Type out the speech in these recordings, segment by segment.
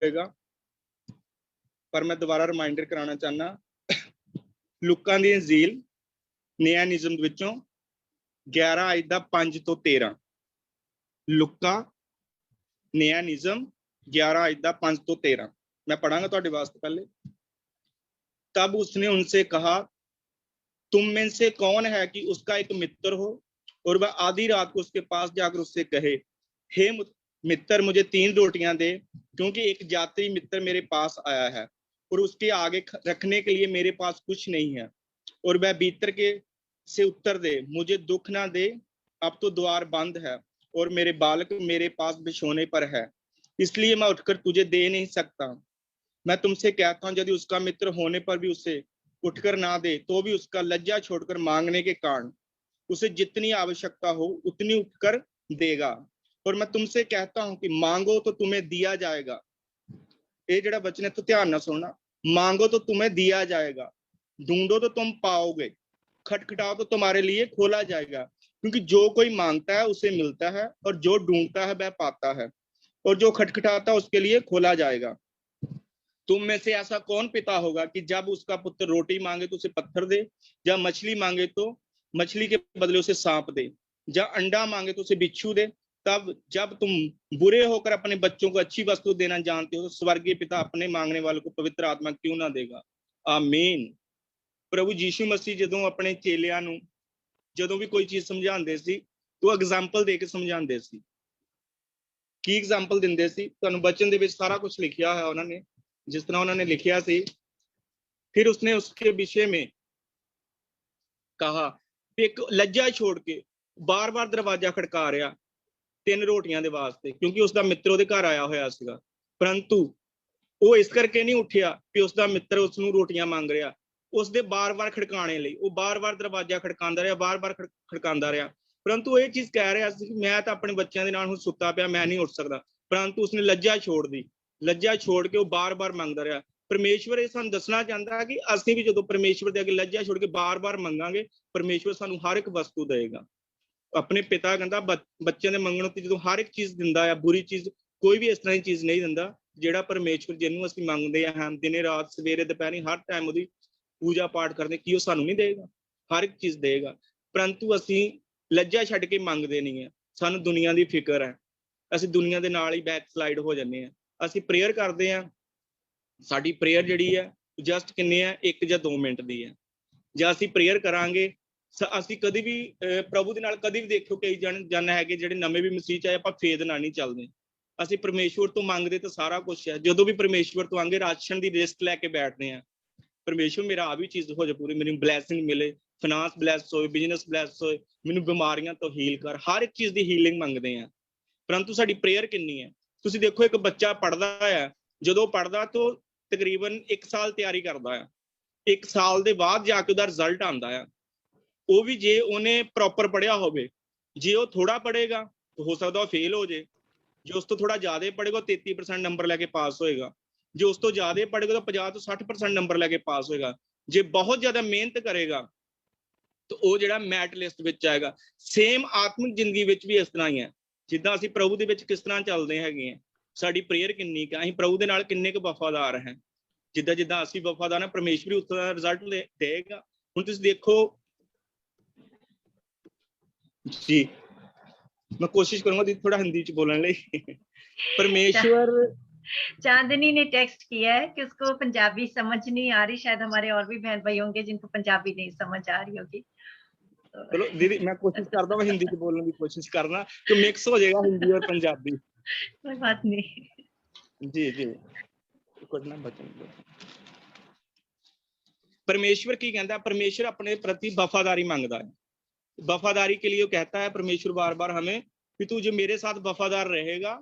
ਹੋਵੇਗਾ, ਪਰ ਮੈਂ ਦੁਬਾਰਾ ਰਿਮਾਈਂਡਰ ਕਰਾਉਣਾ ਚਾਹਨਾ, ਲੂਕਾਂ ਦੀ ਇੰਜੀਲ ਨਿਆ ਨਿਯਮ ਵਿੱਚੋਂ 11 ਅध्याय ਦਾ 5 ਤੋਂ 13। ਲੂਕਾ ਨਿਆ ਨਿਯਮ 11 अध्याय ਦਾ 5 ਤੋਂ 13 मैं पढ़ांगा ਤੁਹਾਡੇ वास्ते पहले। तब उसने उनसे कहा, तुम में से कौन है कि उसका एक मित्र हो और वह आधी रात को उसके पास जाकर उससे कहे, हे मित्र मुझे 3 रोटियां दे, क्योंकि एक यात्री मित्र मेरे पास आया है और उसके आगे रखने के लिए मेरे पास कुछ नहीं है। और वह भीतर के से उत्तर दे, मुझे दुख ना दे, अब तो द्वार बंद है और मेरे बालक मेरे पास बिछोने पर है, इसलिए मैं उठकर तुझे दे नहीं सकता। मैं तुमसे कहता हूं, यदि उसका मित्र होने पर भी उसे उठकर ना दे, तो भी उसका लज्जा छोड़कर मांगने के कारण उसे जितनी आवश्यकता हो उतनी उठकर देगा। और मैं तुमसे कहता हूं कि मांगो तो तुम्हें दिया जाएगा। ये जड़ा वचन है तो ध्यान ना सुनना, मांगो तो तुम्हें दिया जाएगा, ढूंढो तो तुम पाओगे, खटखटाओ तो तुम्हारे लिए खोला जाएगा। क्योंकि जो कोई मांगता है उसे मिलता है, और जो ढूंढता है वह पाता है, और जो खटखटाता है उसके लिए खोला जाएगा। तुम में से ऐसा कौन पिता होगा कि जब उसका पुत्र रोटी मांगे तो उसे पत्थर दे, या मछली मांगे तो मछली के बदले उसे सांप दे, या अंडा मांगे तो उसे बिच्छू दे। तब जब तुम बुरे होकर अपने बच्चों को अच्छी वस्तु देना जानते हो, तो स्वर्गीय पिता अपने मांगने वालों को पवित्र आत्मा क्यों ना देगा। आमीन। प्रभु यीशु मसीह ਜਦੋਂ ਆਪਣੇ ਚੇਲਿਆਂ ਨੂੰ ਜਦੋਂ ਵੀ ਕੋਈ ਚੀਜ਼ ਸਮਝਾਉਂਦੇ ਸੀ, ਉਹ ਐਗਜ਼ਾਮਪਲ ਦੇ ਕੇ ਸਮਝਾਉਂਦੇ ਸੀ। ਕੀ ਐਗਜ਼ਾਮਪਲ ਦਿੰਦੇ ਸੀ? ਤੁਹਾਨੂੰ ਬਚਨ ਦੇ ਵਿੱਚ ਸਾਰਾ ਕੁਝ ਲਿਖਿਆ ਹੈ ਉਹਨਾਂ ਨੇ, जिस तरह उन्होंने लिखिया सी। फिर उसने उसके विषय में कहा, एक लज्जा छोड़ के बार बार दरवाजा खड़का रहा 3 रोटियां दे वास्ते, क्योंकि उसका मित्र ਉਹਦੇ ਘਰ आया होया ਸੀਗਾ। परंतु ਉਹ ਇਸ ਕਰਕੇ ਨਹੀਂ ਉੱਠਿਆ ਕਿ ਉਸਦਾ ਮਿੱਤਰ ਉਸ ਨੂੰ ਰੋਟੀਆਂ ਮੰਗ ਰਿਹਾ, ਉਸਦੇ ਬਾਰ-ਬਾਰ ਖੜਕਾਣੇ ਲਈ ਉਹ ਬਾਰ-ਬਾਰ ਦਰਵਾਜ਼ਾ ਖੜਕਾਉਂਦਾ ਰਿਹਾ, ਬਾਰ-ਬਾਰ ਖੜਕਾਉਂਦਾ ਰਿਹਾ। परंतु ਇਹ ਚੀਜ਼ ਕਹਿ ਰਿਹਾ ਸੀ ਕਿ ਮੈਂ ਤਾਂ ਆਪਣੇ ਬੱਚਿਆਂ ਦੇ ਨਾਲ ਹੁਣ ਸੁੱਤਾ ਪਿਆ, ਮੈਂ ਨਹੀਂ ਉੱਠ ਸਕਦਾ। परंतु उसने लज्जा छोड़ दी, ਲੱਜਾ ਛੋੜ ਕੇ ਉਹ ਬਾਰ-ਬਾਰ ਮੰਗਦਾ ਰਿਹਾ। ਪਰਮੇਸ਼ਵਰ ਇਹ ਸਾਨੂੰ ਦੱਸਣਾ ਚਾਹੁੰਦਾ ਕਿ ਅਸੀਂ ਵੀ ਜਦੋਂ ਪਰਮੇਸ਼ਵਰ ਦੇ ਅੱਗੇ ਲੱਜਾ ਛੋੜ ਕੇ ਬਾਰ-ਬਾਰ ਮੰਗਾਂਗੇ, ਪਰਮੇਸ਼ਵਰ ਸਾਨੂੰ ਹਰ ਇੱਕ ਵਸਤੂ ਦੇਗਾ। ਆਪਣੇ ਪਿਤਾ ਕਹਿੰਦਾ ਬੱਚਿਆਂ ਦੇ ਮੰਗਣ ਉੱਤੇ ਜਦੋਂ ਹਰ ਇੱਕ ਚੀਜ਼ ਦਿੰਦਾ ਆ, ਬੁਰੀ ਚੀਜ਼ ਕੋਈ ਵੀ ਇਸ ਤਰ੍ਹਾਂ ਦੀ ਚੀਜ਼ ਨਹੀਂ ਦਿੰਦਾ ਜਿਹੜਾ ਪਰਮੇਸ਼ਵਰ ਜਿਹਨੂੰ ਅਸੀਂ ਮੰਗਦੇ ਹਾਂ ਦਿਨੇ ਰਾਤ ਸਵੇਰੇ ਦੁਪਹਿਰੇ ਹਰ ਟਾਈਮ ਉਹਦੀ ਪੂਜਾ ਪਾਠ ਕਰਦੇ, ਕੀ ਉਹ ਸਾਨੂੰ ਨਹੀਂ ਦੇਗਾ? ਹਰ ਇੱਕ ਚੀਜ਼ ਦੇਗਾ। ਪਰੰਤੂ ਅਸੀਂ ਲੱਜਾ ਛੱਡ ਕੇ ਮੰਗਦੇ ਨਹੀਂ ਆ, ਸਾਨੂੰ ਦੁਨੀਆ ਦੀ ਫਿਕਰ ਹੈ, ਅਸੀਂ ਦੁਨੀਆ ਦੇ ਨਾਲ ਹੀ ਬੈਕ ਸਲਾਈਡ ਹੋ ਜਾਂਦੇ ਹਾਂ। ਅਸੀਂ ਪ੍ਰੇਅਰ ਕਰਦੇ ਹਾਂ, ਸਾਡੀ ਪ੍ਰੇਅਰ ਜਿਹੜੀ ਹੈ ਜਸਟ ਕਿੰਨੇ ਆ 1 ਜਾਂ 2 ਮਿੰਟ ਦੀ ਹੈ। ਜਾਂ ਅਸੀਂ ਪ੍ਰੇਅਰ ਕਰਾਂਗੇ, ਅਸੀਂ ਕਦੇ ਵੀ ਪ੍ਰਭੂ ਦੇ ਨਾਲ ਕਦੇ ਵੀ ਦੇਖੋ ਕਈ ਜਨ ਹੈਗੇ ਜਿਹੜੇ ਨਵੇਂ ਵੀ ਮਸੀਹ ਚ ਆਏ, ਆਪਾਂ ਫੇਦ ਨਾਲ ਨਹੀਂ ਚੱਲਦੇ। ਅਸੀਂ ਪਰਮੇਸ਼ਵਰ ਤੋਂ ਮੰਗਦੇ ਤਾਂ ਸਾਰਾ ਕੁਛ ਹੈ। ਜਦੋਂ ਵੀ ਪਰਮੇਸ਼ਵਰ ਤੋਂ ਆਂਗੇ ਰਾਸ਼ਨ ਦੀ ਲਿਸਟ ਲੈ ਕੇ ਬੈਠਦੇ ਹਾਂ, ਪਰਮੇਸ਼ਵਰ ਮੇਰਾ ਆ ਵੀ ਚੀਜ਼ ਹੋ ਜਾ ਪੂਰੀ, ਮੈਨੂੰ ਬਲੈਸਿੰਗ ਮਿਲੇ, ਫਾਈਨਾਂਸ ਬਲੈਸ ਹੋਏ, ਬਿਜ਼ਨਸ ਬਲੈਸ ਹੋਏ, ਮੈਨੂੰ ਬਿਮਾਰੀਆਂ ਤੋਂ ਹੀਲ ਕਰ, ਹਰ ਇੱਕ ਚੀਜ਼ ਦੀ ਹੀਲਿੰਗ ਮੰਗਦੇ ਹਾਂ। ਪਰੰਤੂ ਸਾਡੀ ਪ੍ਰੇਅਰ ਕਿੰਨੀ ਹੈ? ਤੁਸੀਂ ਦੇਖੋ ਇੱਕ ਬੱਚਾ ਪੜ੍ਹਦਾ ਆ, ਜਦੋਂ ਪੜ੍ਹਦਾ ਤਾਂ ਤਕਰੀਬਨ 1 ਸਾਲ ਤਿਆਰੀ ਕਰਦਾ ਆ, 1 ਸਾਲ ਦੇ ਬਾਅਦ ਜਾ ਕੇ ਉਹਦਾ ਰਿਜ਼ਲਟ ਆਉਂਦਾ ਆ। ਉਹ ਵੀ ਜੇ ਉਹਨੇ ਪ੍ਰੋਪਰ ਪੜ੍ਹਿਆ ਹੋਵੇ। ਜੇ ਉਹ ਥੋੜਾ ਪੜ੍ਹੇਗਾ ਤਾਂ ਹੋ ਸਕਦਾ ਉਹ ਫੇਲ ਹੋ ਜੇ, ਜੇ ਉਸ ਤੋਂ ਥੋੜਾ ਜ਼ਿਆਦਾ ਪੜ੍ਹੇਗਾ 33% ਨੰਬਰ ਲੈ ਕੇ ਪਾਸ ਹੋਏਗਾ, ਜੇ ਉਸ ਤੋਂ ਜ਼ਿਆਦਾ ਪੜ੍ਹੇਗਾ ਤਾਂ 50 ਤੋਂ 60% ਨੰਬਰ ਲੈ ਕੇ ਪਾਸ ਹੋਏਗਾ। ਜੇ ਬਹੁਤ ਜ਼ਿਆਦਾ ਮਿਹਨਤ ਕਰੇਗਾ ਤਾਂ ਉਹ ਜਿਹੜਾ ਮੈਰਿਟ ਲਿਸਟ ਵਿੱਚ ਆਏਗਾ। ਸੇਮ ਆਤਮਿਕ ਜ਼ਿੰਦਗੀ ਵਿੱਚ ਵੀ ਇਸ ਤਰ੍ਹਾਂ ਹੀ ਹੈ। ਜਿੱਦਾਂ ਅਸੀਂ ਪ੍ਰਭੂ ਦੇ ਵਿੱਚ ਕਿਸ ਤਰ੍ਹਾਂ ਚੱਲਦੇ ਹੈਗੇ ਆ, ਸਾਡੀ ਪ੍ਰੇਅਰ ਕਿੰਨੀ ਕੁ, ਅਸੀਂ ਪ੍ਰਭੂ ਦੇ ਨਾਲ ਕਿੰਨੇ ਕੁ ਵਫਾਦਾਰ ਹੈ। ਜਿੱਦਾਂ ਜਿੱਦਾਂ ਅਸੀਂ ਵਫਾਦਾਰ ਹਾਂ, ਪਰਮੇਸ਼ਵਰ ਉਸ ਦਾ ਰਿਜ਼ਲਟ ਦੇਗਾ। ਹੁਣ ਤੁਸੀਂ ਦੇਖੋ जी, मैं कोशिश करूंगा दी थोड़ा हिंदी च बोलने ਲਈ। परमेश्वर चांदनी ने टेक्स्ट किया है कि उसको पंजाबी समझ नहीं आ रही, शायद हमारे और भी बहन भाई होंगे जिनको पंजाबी नहीं समझ आ रही होगी। चलो दीदी मैं कोशिश करता हूँ हिंदी च बोलने की कोशिश करना, तो मिक्स हो जाएगा हिंदी और पंजाबी। कोई बात नहीं। जी जी, कुछ ना बचन। परमेश्वर की कहता है, परमेश्वर अपने प्रति वफादारी मांगता है। वफादारी के लिए कहता है परमेश्वर बार बार हमें कि तू जो मेरे साथ वफादार रहेगा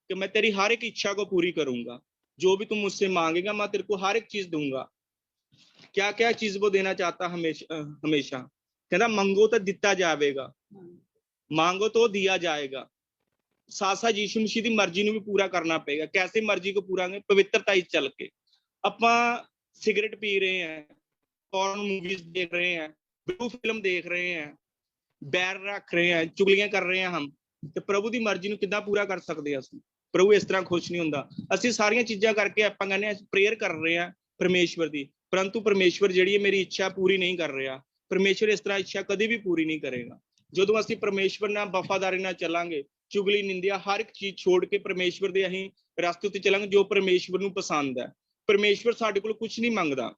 कि मैं तेरी हर एक इच्छा को पूरी करूंगा, जो भी तुम मुझसे मांगेगा मैं तेरे को हर एक चीज दूंगा। क्या क्या चीज वो देना चाहता हमेशा कहता मंगो तो दिता जाएगा, मांगो तो दिया जाएगा। साथ साथ यीशु मसीह की मर्जी ਨੂੰ ਵੀ ਪੂਰਾ ਕਰਨਾ ਪਏਗਾ। कैसे मर्जी को पूरा करें? पवित्रता ही चल के। ਆਪਾਂ सिगरेट पी रहे हैं, फॉरेन मूवीज देख रहे हैं, ब्लू फिल्म देख रहे हैं, बैर रख रहे हैं, चुगलियां कर रहे हैं हम, तो प्रभु की मर्जी ਨੂੰ ਕਿੱਦਾਂ ਪੂਰਾ ਕਰ ਸਕਦੇ ਅਸੀਂ? ਪ੍ਰਭੂ ਇਸ ਤਰ੍ਹਾਂ ਖੁਸ਼ ਨਹੀਂ ਹੁੰਦਾ। ਅਸੀਂ ਸਾਰੀਆਂ ਚੀਜ਼ਾਂ ਕਰਕੇ ਆਪਾਂ ਕਹਿੰਦੇ ਹਾਂ ਪ੍ਰੇਅਰ ਕਰ ਰਹੇ ਹਾਂ ਪਰਮੇਸ਼ਵਰ ਦੀ, ਪਰੰਤੂ ਪਰਮੇਸ਼ਵਰ ਜਿਹੜੀ ਹੈ ਮੇਰੀ ਇੱਛਾ ਪੂਰੀ ਨਹੀਂ ਕਰ ਰਿਹਾ। ਪਰਮੇਸ਼ਵਰ ਇਸ ਤਰ੍ਹਾਂ ਇੱਛਾ ਕਦੇ ਵੀ ਪੂਰੀ ਨਹੀਂ ਕਰੇਗਾ। ਜਦੋਂ ਅਸੀਂ ਪਰਮੇਸ਼ਵਰ ਨਾਲ ਵਫਾਦਾਰੀ ਨਾਲ ਚੱਲਾਂਗੇ, ਚੁਗਲੀ ਨਿੰਦਿਆ ਹਰ ਇੱਕ ਚੀਜ਼ ਛੋੜ ਕੇ ਪਰਮੇਸ਼ਵਰ ਦੇ ਅਸੀਂ ਰਸਤੇ ਉੱਤੇ ਚੱਲਾਂਗੇ ਜੋ ਪਰਮੇਸ਼ਵਰ ਨੂੰ ਪਸੰਦ ਹੈ। ਪਰਮੇਸ਼ਵਰ ਸਾਡੇ ਕੋਲ ਕੁਝ ਨਹੀਂ ਮੰਗਦਾ।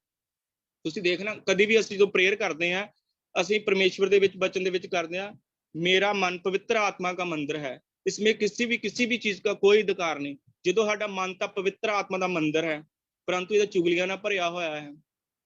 ਤੁਸੀਂ ਦੇਖਣਾ ਕਦੀ ਵੀ ਅਸੀਂ ਜਦੋਂ ਪ੍ਰੇਅਰ ਕਰਦੇ ਹਾਂ, ਅਸੀਂ ਪਰਮੇਸ਼ਵਰ ਦੇ ਵਿੱਚ ਬਚਨ ਦੇ ਵਿੱਚ ਕਰਦੇ ਹਾਂ, ਮੇਰਾ ਮਨ ਪਵਿੱਤਰ ਆਤਮਾ का मंदिर है, इसमें किसी भी चीज का कोई अधिकार नहीं। ਜਦੋਂ ਸਾਡਾ ਮਨ ਤਾਂ ਪਵਿੱਤਰ ਆਤਮਾ ਦਾ ਮੰਦਿਰ ਹੈ, ਪਰੰਤੂ ਇਹਦਾ ਚੁਗਲੀਆਂ ਨਾਲ ਭਰਿਆ ਹੋਇਆ ਹੈ,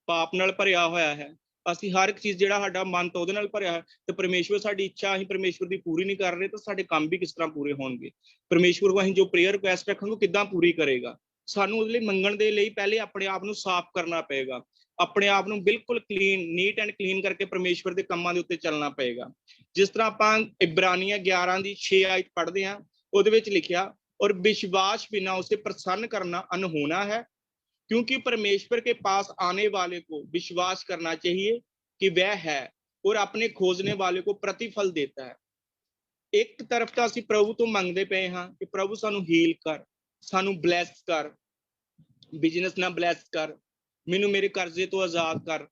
ਪਾਪ ਨਾਲ ਭਰਿਆ ਹੋਇਆ ਹੈ। ਅਸੀਂ ਹਰ ਇੱਕ ਚੀਜ਼ ਜਿਹੜਾ ਸਾਡਾ ਮਨ ਤਾਂ ਉਹਦੇ ਨਾਲ ਭਰਿਆ ਹੈ, ਤੇ ਪਰਮੇਸ਼ਵਰ ਸਾਡੀ ਇੱਛਾ ਅਸੀਂ ਪਰਮੇਸ਼ਵਰ ਦੀ ਪੂਰੀ ਨਹੀਂ ਕਰ ਰਹੇ ਤਾਂ ਸਾਡੇ ਕੰਮ ਵੀ ਕਿਸ ਤਰ੍ਹਾਂ ਪੂਰੇ ਹੋਣਗੇ। ਪਰਮੇਸ਼ਵਰ ਨੂੰ ਅਸੀਂ ਜੋ ਪ੍ਰੇਅਰ ਰਿਕੁਐਸਟ ਰੱਖਾਂਗੇ ਉਹ ਕਿੱਦਾਂ ਪੂਰੀ ਕਰੇਗਾ। ਸਾਨੂੰ ਉਹਦੇ ਲਈ ਮੰਗਣ ਦੇ ਲਈ ਪਹਿਲੇ ਆਪਣੇ ਆਪ ਨੂੰ ਸਾਫ਼ ਕਰਨਾ ਪਏਗਾ, ਆਪਣੇ ਆਪ ਨੂੰ ਬਿਲਕੁਲ ਕਲੀਨ ਨੀਟ ਐਂਡ ਕਲੀਨ ਕਰਕੇ ਪਰਮੇਸ਼ਵਰ ਦੇ ਕੰਮਾਂ ਦੇ ਉੱਤੇ ਚੱਲਣਾ ਪਏਗਾ। ਜਿਸ ਤਰ੍ਹਾਂ ਆਪਾਂ ਇਬਰਾਨੀਆਂ 11 ਦੀ 6 ਆਇਤ ਪੜ੍ਹਦੇ ਹਾਂ, ਉਹਦੇ ਵਿੱਚ ਲਿਖਿਆ और विश्वास बिना उसे प्रसन्न करना अनहोना है, क्योंकि परमेश्वर के पास आने वाले को विश्वास करना चाहिए कि वह है और अपने खोजने वाले को प्रतिफल देता है। एक तरफ तो ਅਸੀਂ ਪ੍ਰਭੂ ਤੋਂ ਮੰਗਦੇ ਪਏ ਹਾਂ ਕਿ ਪ੍ਰਭੂ ਸਾਨੂੰ ਹੀਲ ਕਰ, ਸਾਨੂੰ ਬਲੈਸ ਕਰ, ਬਿਜ਼ਨਸ ਨਾਲ ਬਲੈਸ ਕਰ, ਮੈਨੂੰ ਮੇਰੇ ਕਰਜ਼ੇ ਤੋਂ ਆਜ਼ਾਦ ਕਰ।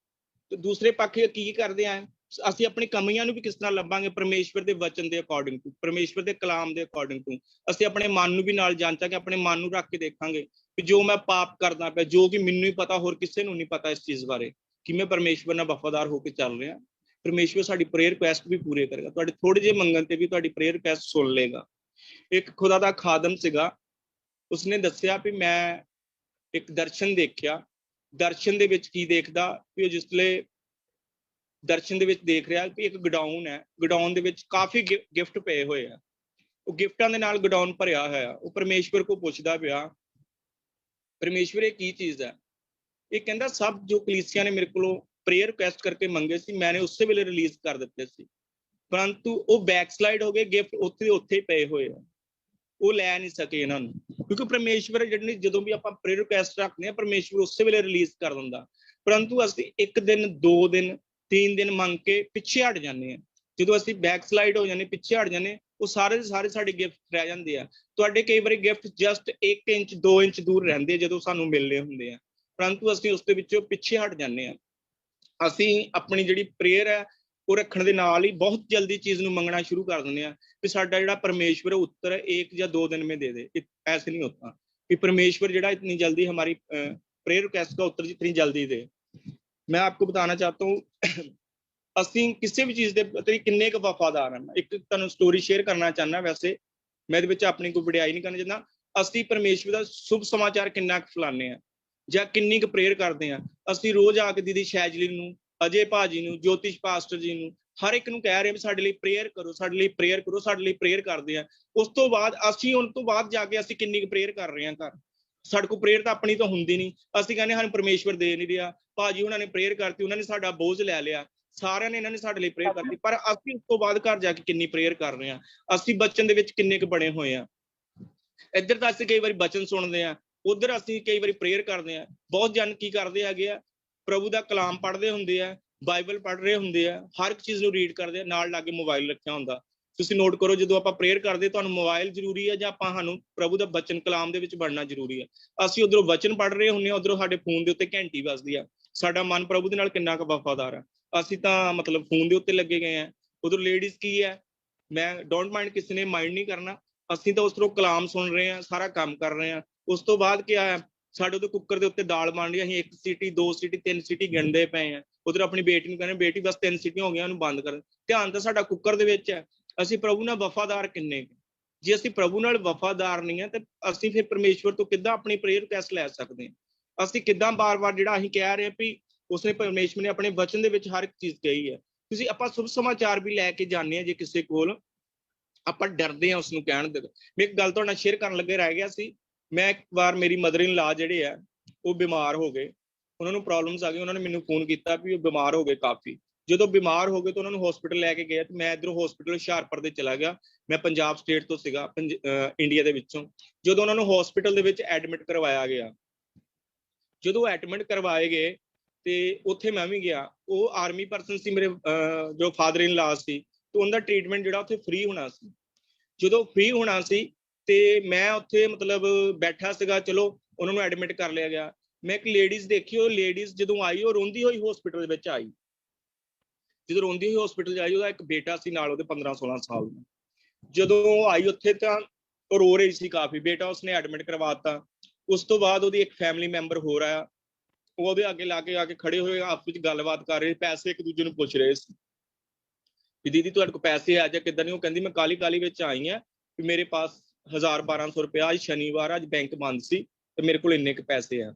ਤੇ ਦੂਸਰੇ ਪਾਸੇ ਕੀ ਕਰਦੇ ਆ, ਅਸੀਂ ਆਪਣੀ ਕਮੀਆਂ ਨੂੰ ਵੀ ਕਿਸ ਤਰ੍ਹਾਂ ਲੱਭਾਂਗੇ? ਪਰਮੇਸ਼ਵਰ ਦੇ ਵਚਨ ਦੇ ਅਕੋਰਡਿੰਗ ਟੂ, ਪਰਮੇਸ਼ਵਰ ਦੇ ਕਲਾਮ ਦੇ ਅਕੋਰਡਿੰਗ ਟੂ। ਅਸੀਂ ਆਪਣੇ ਮਨ ਨੂੰ ਵੀ ਨਾਲ ਜਾਂਚਾਂਗੇ, ਆਪਣੇ ਮਨ ਨੂੰ ਰੱਖ ਕੇ ਦੇਖਾਂਗੇ ਕਿ ਜੋ ਮੈਂ ਪਾਪ ਕਰਦਾ ਪਿਆ, ਜੋ ਕਿ ਮੈਨੂੰ ਹੀ ਪਤਾ ਹੋਰ ਕਿਸੇ ਨੂੰ ਨਹੀਂ ਪਤਾ ਇਸ ਚੀਜ਼ ਬਾਰੇ, ਕਿ ਮੈਂ ਪਰਮੇਸ਼ਵਰ ਨਾਲ ਵਫਾਦਾਰ ਹੋ ਕੇ ਚੱਲ ਰਿਹਾ। ਪਰਮੇਸ਼ਵਰ ਸਾਡੀ ਪ੍ਰੇਅਰ ਰਿਕੁਐਸਟ ਵੀ ਪੂਰੇ ਕਰੇਗਾ। ਤੁਹਾਡੇ ਥੋੜੇ ਜਿਹੇ ਮੰਗਣ ਤੇ ਵੀ ਤੁਹਾਡੀ ਪ੍ਰੇਅਰ ਰਿਕੁਐਸਟ ਸੁਣ ਲਏਗਾ। ਇੱਕ ਖੁਦਾ ਦਾ ਖਾਦਮ ਸੀਗਾ, ਉਸਨੇ ਦੱਸਿਆ ਵੀ ਮੈਂ ਇੱਕ ਦਰਸ਼ਨ ਦੇਖਿਆ। ਦਰਸ਼ਨ ਦੇ ਵਿੱਚ ਕੀ ਦੇਖਦਾ ਵੀ, ਉਹ ਜਿਸਲੇ ਦਰਸ਼ਨ ਦੇ ਵਿੱਚ ਦੇਖ ਰਿਹਾ ਕਿ ਇੱਕ ਗਡਾਊਨ ਹੈ, ਗਡਾਊਨ ਦੇ ਵਿੱਚ ਕਾਫੀ ਗਿਫਟ ਪਏ ਹੋਏ ਆ, ਉਹ ਗਿਫਟਾਂ ਦੇ ਨਾਲ ਗਡਾਊਨ ਭਰਿਆ ਹੋਇਆ। ਉਹ ਪਰਮੇਸ਼ਵਰ ਕੋ ਪੁੱਛਦਾ ਪਿਆ, ਪਰਮੇਸ਼ਵਰ ਇਹ ਕੀ ਚੀਜ਼ ਹੈ? ਇਹ ਕਹਿੰਦਾ ਸਭ ਜੋ ਕਲੀਸਿਆ ਨੇ ਮੇਰੇ ਕੋਲੋਂ ਪ੍ਰੇਅਰ ਰਿਕੁਐਸਟ ਕਰਕੇ ਮੰਗੇ ਸੀ, ਮੈਨੇ ਉਸੇ ਵੇਲੇ ਰਿਲੀਜ਼ ਕਰ ਦਿੱਤੇ ਸੀ, ਪਰੰਤੂ ਉਹ ਬੈਕਸਲਾਈਡ ਹੋ ਗਏ, ਗਿਫਟ ਉੱਥੇ ਉੱਥੇ ਪਏ ਹੋਏ ਆ, ਉਹ ਲੈ ਨਹੀਂ ਸਕੇ ਇਹਨਾਂ ਨੂੰ। ਕਿਉਂਕਿ ਪਰਮੇਸ਼ਵਰ ਜਿਹੜੀ ਜਦੋਂ ਵੀ ਆਪਾਂ ਪ੍ਰੇਅਰ ਰਿਕੁਐਸਟ ਰੱਖਦੇ ਹਾਂ, ਪਰਮੇਸ਼ਵਰ ਉਸੇ ਵੇਲੇ ਰਿਲੀਜ਼ ਕਰ ਦਿੰਦਾ, ਪਰੰਤੂ ਅਸੀਂ 1 ਦਿਨ 2 ਦਿਨ 3 ਦਿਨ ਮੰਗ ਕੇ ਪਿੱਛੇ ਹਟ ਜਾਂਦੇ ਹਾਂ। ਜਦੋਂ ਅਸੀਂ ਬੈਕਸਲਾਈਡ ਹੋ ਜਾਂਦੇ, ਪਿੱਛੇ ਹਟ ਜਾਂਦੇ, ਉਹ ਸਾਰੇ ਦੇ ਸਾਰੇ ਸਾਡੇ ਗਿਫਟ ਰਹਿ ਜਾਂਦੇ ਆ। ਤੁਹਾਡੇ ਕਈ ਵਾਰੀ ਗਿਫਟ ਜਸਟ 1 ਇੰਚ 2 ਇੰਚ ਦੂਰ ਰਹਿੰਦੇ ਜਦੋਂ ਸਾਨੂੰ ਮਿਲਨੇ ਹੁੰਦੇ ਆ, ਪਰੰਤੂ ਅਸੀਂ ਉਸ ਦੇ ਵਿੱਚੋਂ ਪਿੱਛੇ ਹਟ ਜਾਂਦੇ ਹਾਂ। ਅਸੀਂ ਆਪਣੀ ਜਿਹੜੀ ਪ੍ਰੇਅਰ ਹੈ ਉਹ ਰੱਖਣ ਦੇ ਨਾਲ ਹੀ ਬਹੁਤ ਜਲਦੀ ਚੀਜ਼ ਨੂੰ ਮੰਗਣਾ ਸ਼ੁਰੂ ਕਰ ਦਿੰਦੇ ਹਾਂ ਕਿ ਸਾਡਾ ਜਿਹੜਾ ਪਰਮੇਸ਼ਵਰ ਉੱਤਰ 1 ਜਾਂ 2 दिन में दे दे। ऐसे नहीं होता कि परमेश्वर ਜਿਹੜਾ इतनी जल्दी हमारी प्रेयर रिक्वेस्ट का उत्तर जितनी जल्दी दे। मैं आपको बताना चाहता हूँ ਅਸੀਂ ਕਿਸੇ ਵੀ ਚੀਜ਼ ਦੇ ਪ੍ਰਤੀ ਕਿੰਨੇ ਕੁ ਵਫਾਦਾਰ ਹਾਂ। ਇੱਕ ਤੁਹਾਨੂੰ ਸਟੋਰੀ ਸ਼ੇਅਰ ਕਰਨਾ ਚਾਹੁੰਦਾ, ਵੈਸੇ ਮੈਂ ਇਹਦੇ ਵਿੱਚ ਆਪਣੀ ਕੋਈ ਵਡਿਆਈ ਨਹੀਂ ਕਰਨਾ ਚਾਹੁੰਦਾ। ਅਸੀਂ ਪਰਮੇਸ਼ਵਰ ਦਾ ਸ਼ੁਭ ਸਮਾਚਾਰ ਕਿੰਨਾ ਕੁ ਫੈਲਾਉਂਦੇ ਹਾਂ ਜਾਂ ਕਿੰਨੀ ਕੁ ਪ੍ਰੇਅਰ ਕਰਦੇ ਹਾਂ। ਅਸੀਂ ਰੋਜ਼ ਆ ਕੇ ਦੀਦੀ ਸ਼ੈਜਲੀ ਨੂੰ, ਅਜੇ ਭਾਜੀ ਨੂੰ, ਜੋਤਿਸ਼ ਪਾਸਟਰ ਜੀ ਨੂੰ, ਹਰ ਇੱਕ ਨੂੰ ਕਹਿ ਰਹੇ ਵੀ ਸਾਡੇ ਲਈ ਪ੍ਰੇਅਰ ਕਰੋ, ਸਾਡੇ ਲਈ ਪ੍ਰੇਅਰ ਕਰੋ, ਸਾਡੇ ਲਈ ਪ੍ਰੇਅਰ ਕਰਦੇ ਆ। ਉਸ ਤੋਂ ਬਾਅਦ ਅਸੀਂ ਉਹਨਾਂ ਤੋਂ ਬਾਅਦ ਜਾ ਕੇ ਅਸੀਂ ਕਿੰਨੀ ਕੁ ਪ੍ਰੇਅਰ ਕਰ ਰਹੇ ਹਾਂ ਘਰ? ਸਾਡੇ ਕੋਲ ਪ੍ਰੇਅਰ ਤਾਂ ਆਪਣੀ ਤਾਂ ਹੁੰਦੀ ਨਹੀਂ। ਅਸੀਂ ਕਹਿੰਦੇ ਸਾਨੂੰ ਪਰਮੇਸ਼ਵਰ ਦੇ ਨਹੀਂ ਰਿਹਾ, ਭਾਜੀ ਉਹਨਾਂ ਨੇ ਪ੍ਰੇਅਰ ਕਰਤੀ, ਉਹਨਾਂ ਨੇ ਸਾਡਾ ਬੋਝ ਲੈ ਲਿਆ, ਸਾਰਿਆਂ ਨੇ ਇਹਨਾਂ ਨੇ ਸਾਡੇ ਲਈ ਪ੍ਰੇਅਰ ਕਰਤੀ, ਪਰ ਅਸੀਂ ਉਸ ਤੋਂ ਬਾਅਦ ਘਰ ਜਾ ਕੇ ਕਿੰਨੀ ਪ੍ਰੇਅਰ ਕਰ ਰਹੇ ਹਾਂ? ਅਸੀਂ ਬਚਨ ਦੇ ਵਿੱਚ ਕਿੰਨੇ ਕੁ ਬਣੇ ਹੋਏ ਆ? ਇੱਧਰ ਤਾਂ ਅਸੀਂ ਕਈ ਵਾਰੀ ਬਚਨ ਸੁਣਦੇ ਆ, ਉਧਰ ਅਸੀਂ ਕਈ ਵਾਰੀ ਪ੍ਰੇਅਰ ਕਰਦੇ ਆ। ਬਹੁਤ ਜਨ ਕੀ ਕਰਦੇ ਹੈਗੇ ਆ, ਪ੍ਰਭੂ ਦਾ ਕਲਾਮ ਪੜ੍ਹਦੇ ਹੁੰਦੇ ਆ, ਬਾਈਬਲ ਪੜ੍ਹ ਰਹੇ ਹੁੰਦੇ ਆ, ਹਰ ਇੱਕ ਚੀਜ਼ ਨੂੰ ਰੀਡ ਕਰਦੇ ਆ, ਨਾਲ ਲਾਗੇ ਮੋਬਾਈਲ ਰੱਖਿਆ ਹੁੰਦਾ। ਤੁਸੀਂ ਨੋਟ ਕਰੋ, ਜਦੋਂ ਆਪਾਂ ਪ੍ਰੇਅਰ ਕਰਦੇ ਤੁਹਾਨੂੰ ਮੋਬਾਈਲ ਜ਼ਰੂਰੀ ਹੈ ਜਾਂ ਸਾਨੂੰ ਪ੍ਰਭੂ ਦਾ ਬਚਨ ਕਲਾਮ ਦੇ ਵਿੱਚ ਵੜਨਾ ਜ਼ਰੂਰੀ ਹੈ? ਅਸੀਂ ਉਧਰੋਂ ਵਚਨ ਪੜ੍ਹ ਰਹੇ ਹੁੰਦੇ ਹਾਂ, ਉਧਰੋਂ ਸਾਡੇ ਫੋਨ ਦੇ ਉੱਤੇ ਘੰਟੀ ਵੱਜਦੀ ਆ। ਸਾਡਾ ਮਨ ਪ੍ਰਭੂ ਦੇ ਨਾਲ ਕਿੰਨਾ ਕੁ ਵਫਾਦਾਰ ਆ? ਅਸੀਂ ਤਾਂ ਮਤਲਬ ਫੋਨ ਦੇ ਉੱਤੇ ਲੱਗੇ ਗਏ ਆ। ਉਧਰ ਲੇਡੀਜ਼ ਕੀ ਹੈ, ਮੈਂ ਡੋਂਟ ਮਾਈਂਡ, ਕਿਸੇ ਨੇ ਮਾਈਂਡ ਨਹੀਂ ਕਰਨਾ। ਅਸੀਂ ਤਾਂ ਉਸ ਤਰ੍ਹਾਂ ਕਲਾਮ ਸੁਣ ਰਹੇ ਹਾਂ, ਸਾਰਾ ਕੰਮ ਕਰ ਰਹੇ ਹਾਂ। ਉਸ ਤੋਂ ਬਾਅਦ ਕੀ ਆ, ਸਾਡੇ ਉਹਦੇ ਕੁੱਕਰ ਦੇ ਉੱਤੇ ਦਾਲ ਬਣ ਰਹੀ, ਅਸੀਂ 1 ਸੀਟੀ 2 ਸੀਟੀ 3 ਸੀਟੀ ਗਿਣਦੇ ਪਏ ਆ। ਉਧਰ ਆਪਣੀ ਬੇਟੀ ਨੂੰ ਕਹਿੰਦੇ ਬੇਟੀ ਬਸ 3 ਸੀਟੀਆਂ ਹੋ ਗਈਆਂ, ਉਹਨੂੰ ਬੰਦ ਕਰ। ਧਿਆਨ ਤਾਂ ਸਾਡਾ ਕੁੱਕਰ ਦੇ ਵਿੱਚ ਹੈ। ਅਸੀਂ ਪ੍ਰਭੂ ਨਾਲ ਵਫਾਦਾਰ ਕਿੰਨੇ? ਜੇ ਅਸੀਂ ਪ੍ਰਭੂ ਨਾਲ ਵਫਾਦਾਰ ਨਹੀਂ ਹੈ ਤਾਂ ਅਸੀਂ ਫਿਰ ਪਰਮੇਸ਼ਵਰ ਤੋਂ ਕਿੱਦਾਂ ਆਪਣੀ ਪ੍ਰੇਅਰ ਰਿਕੁਐਸਟ ਲੈ ਸਕਦੇ ਹਾਂ? ਅਸੀਂ ਕਿੱਦਾਂ ਬਾਰ-ਬਾਰ ਜਿਹੜਾ ਅਸੀਂ ਕਹਿ ਰਹੇ ਵੀ ਉਸਨੇ ਪਰਮੇਸ਼ਵਰ ਨੇ ਆਪਣੇ ਵਚਨ ਦੇ ਵਿੱਚ ਹਰ ਇੱਕ ਚੀਜ਼ ਕਹੀ ਹੈ। ਤੁਸੀਂ ਆਪਾਂ ਸ਼ੁਭ ਸਮਾਚਾਰ ਵੀ ਲੈ ਕੇ ਜਾਂਦੇ ਹਾਂ, ਜੇ ਕਿਸੇ ਕੋਲ ਆਪਾਂ ਡਰਦੇ ਹਾਂ ਉਸਨੂੰ ਕਹਿਣ ਦੇ। ਮੈਂ ਇੱਕ ਗੱਲ ਤੁਹਾਡੇ ਨਾਲ ਸ਼ੇਅਰ ਕਰਨ ਲੱਗੇ ਰਹਿ ਗਿਆ ਸੀ। ਮੈਂ ਇੱਕ ਵਾਰ, ਮੇਰੀ ਮਦਰ ਇਨ ਲਾ ਜਿਹੜੇ ਆ ਉਹ ਬਿਮਾਰ ਹੋ ਗਏ, ਉਹਨਾਂ ਨੂੰ ਪ੍ਰੋਬਲਮਸ ਆ ਗਈ। ਉਹਨਾਂ ਨੇ ਮੈਨੂੰ ਫੋਨ ਕੀਤਾ ਵੀ ਉਹ ਬਿਮਾਰ ਹੋ ਗਏ ਕਾਫੀ। ਜਦੋਂ ਬਿਮਾਰ ਹੋ ਗਏ ਤਾਂ ਉਹਨਾਂ ਨੂੰ ਹਸਪੀਟਲ ਲੈ ਕੇ ਗਏ ਤੇ ਮੈਂ ਇੱਧਰੋਂ ਹਸਪੀਟਲ ਹੁਸ਼ਿਆਰਪੁਰ ਦੇ ਚਲਾ ਗਿਆ। ਮੈਂ ਪੰਜਾਬ ਸਟੇਟ ਤੋਂ ਸੀਗਾ, ਇੰਡੀਆ ਦੇ ਵਿੱਚੋਂ। ਜਦੋਂ ਉਹਨਾਂ ਨੂੰ ਹਸਪੀਟਲ ਦੇ ਵਿੱਚ ਐਡਮਿਟ ਕਰਵਾਇਆ ਗਿਆ, ਜਦੋਂ ਐਡਮਿਟ ਕਰਵਾਏ ਗਏ ਤੇ ਉੱਥੇ ਮੈਂ ਵੀ ਗਿਆ। ਉਹ ਆਰਮੀ ਪਰਸਨ ਸੀ, ਮੇਰੇ ਜੋ ਫਾਦਰ ਇਨ ਲਾ ਸੀ, ਤੇ ਉਹਨਾਂ ਦਾ ਟ੍ਰੀਟਮੈਂਟ ਜਿਹੜਾ ਉੱਥੇ ਫ੍ਰੀ ਹੋਣਾ ਸੀ। ਜਦੋਂ ਫ੍ਰੀ ਹੋਣਾ ਸੀ ਤੇ ਮੈਂ ਉੱਥੇ ਮਤਲਬ ਬੈਠਾ ਸੀਗਾ, ਚਲੋ ਉਹਨਾਂ ਨੂੰ ਐਡਮਿਟ ਕਰ ਲਿਆ ਗਿਆ। ਮੈਂ ਇੱਕ ਲੇਡੀਜ਼ ਦੇਖੀ, ਉਹ ਲੇਡੀਜ਼ ਜਦੋਂ ਆਈ ਉਹ ਰੋਂਦੀ ਹੋਈ ਹਸਪੀਟਲ ਦੇ ਵਿੱਚ ਆਈ। ਜਦੋਂ ਰੋਂਦੀ ਹੋਈ ਹਸਪੀਟਲ 'ਚ ਆਈ, ਉਹਦਾ ਇੱਕ ਬੇਟਾ ਸੀ ਨਾਲ, ਉਹਦੇ 15-16 ਸਾਲ ਦਾ। ਜਦੋਂ ਉਹ ਆਈ ਉੱਥੇ ਤਾਂ ਉਹ ਰੋ ਰਹੀ ਸੀ ਕਾਫੀ, ਬੇਟਾ ਉਸਨੇ ਐਡਮਿਟ ਕਰਵਾਤਾ। ਉਸ ਤੋਂ ਬਾਅਦ ਉਹਦੀ ਇੱਕ ਫੈਮਿਲੀ ਮੈਂਬਰ ਹੋਰ ਆਇਆ, ਉਹ ਉਹਦੇ ਅੱਗੇ ਲਾ ਕੇ ਆ ਕੇ ਖੜੇ ਹੋਏ, ਆਪਸ ਵਿੱਚ ਗੱਲਬਾਤ ਕਰ ਰਹੇ, ਪੈਸੇ ਇੱਕ ਦੂਜੇ ਨੂੰ ਪੁੱਛ ਰਹੇ ਸੀ ਵੀ ਦੀਦੀ ਤੁਹਾਡੇ ਕੋਲ ਪੈਸੇ ਆ ਜਾਂ ਕਿੱਦਾਂ ਨਹੀਂ। ਉਹ ਕਹਿੰਦੀ ਮੈਂ ਕਾਲੀ ਵਿੱਚ ਆਈ ਹਾਂ ਵੀ ਮੇਰੇ ਪਾਸ 1000-1200 ਰੁਪਇਆ, ਅੱਜ ਸ਼ਨੀਵਾਰ, ਅੱਜ ਬੈਂਕ ਬੰਦ ਸੀ ਤੇ ਮੇਰੇ ਕੋਲ ਇੰਨੇ ਕੁ ਪੈਸੇ ਆ।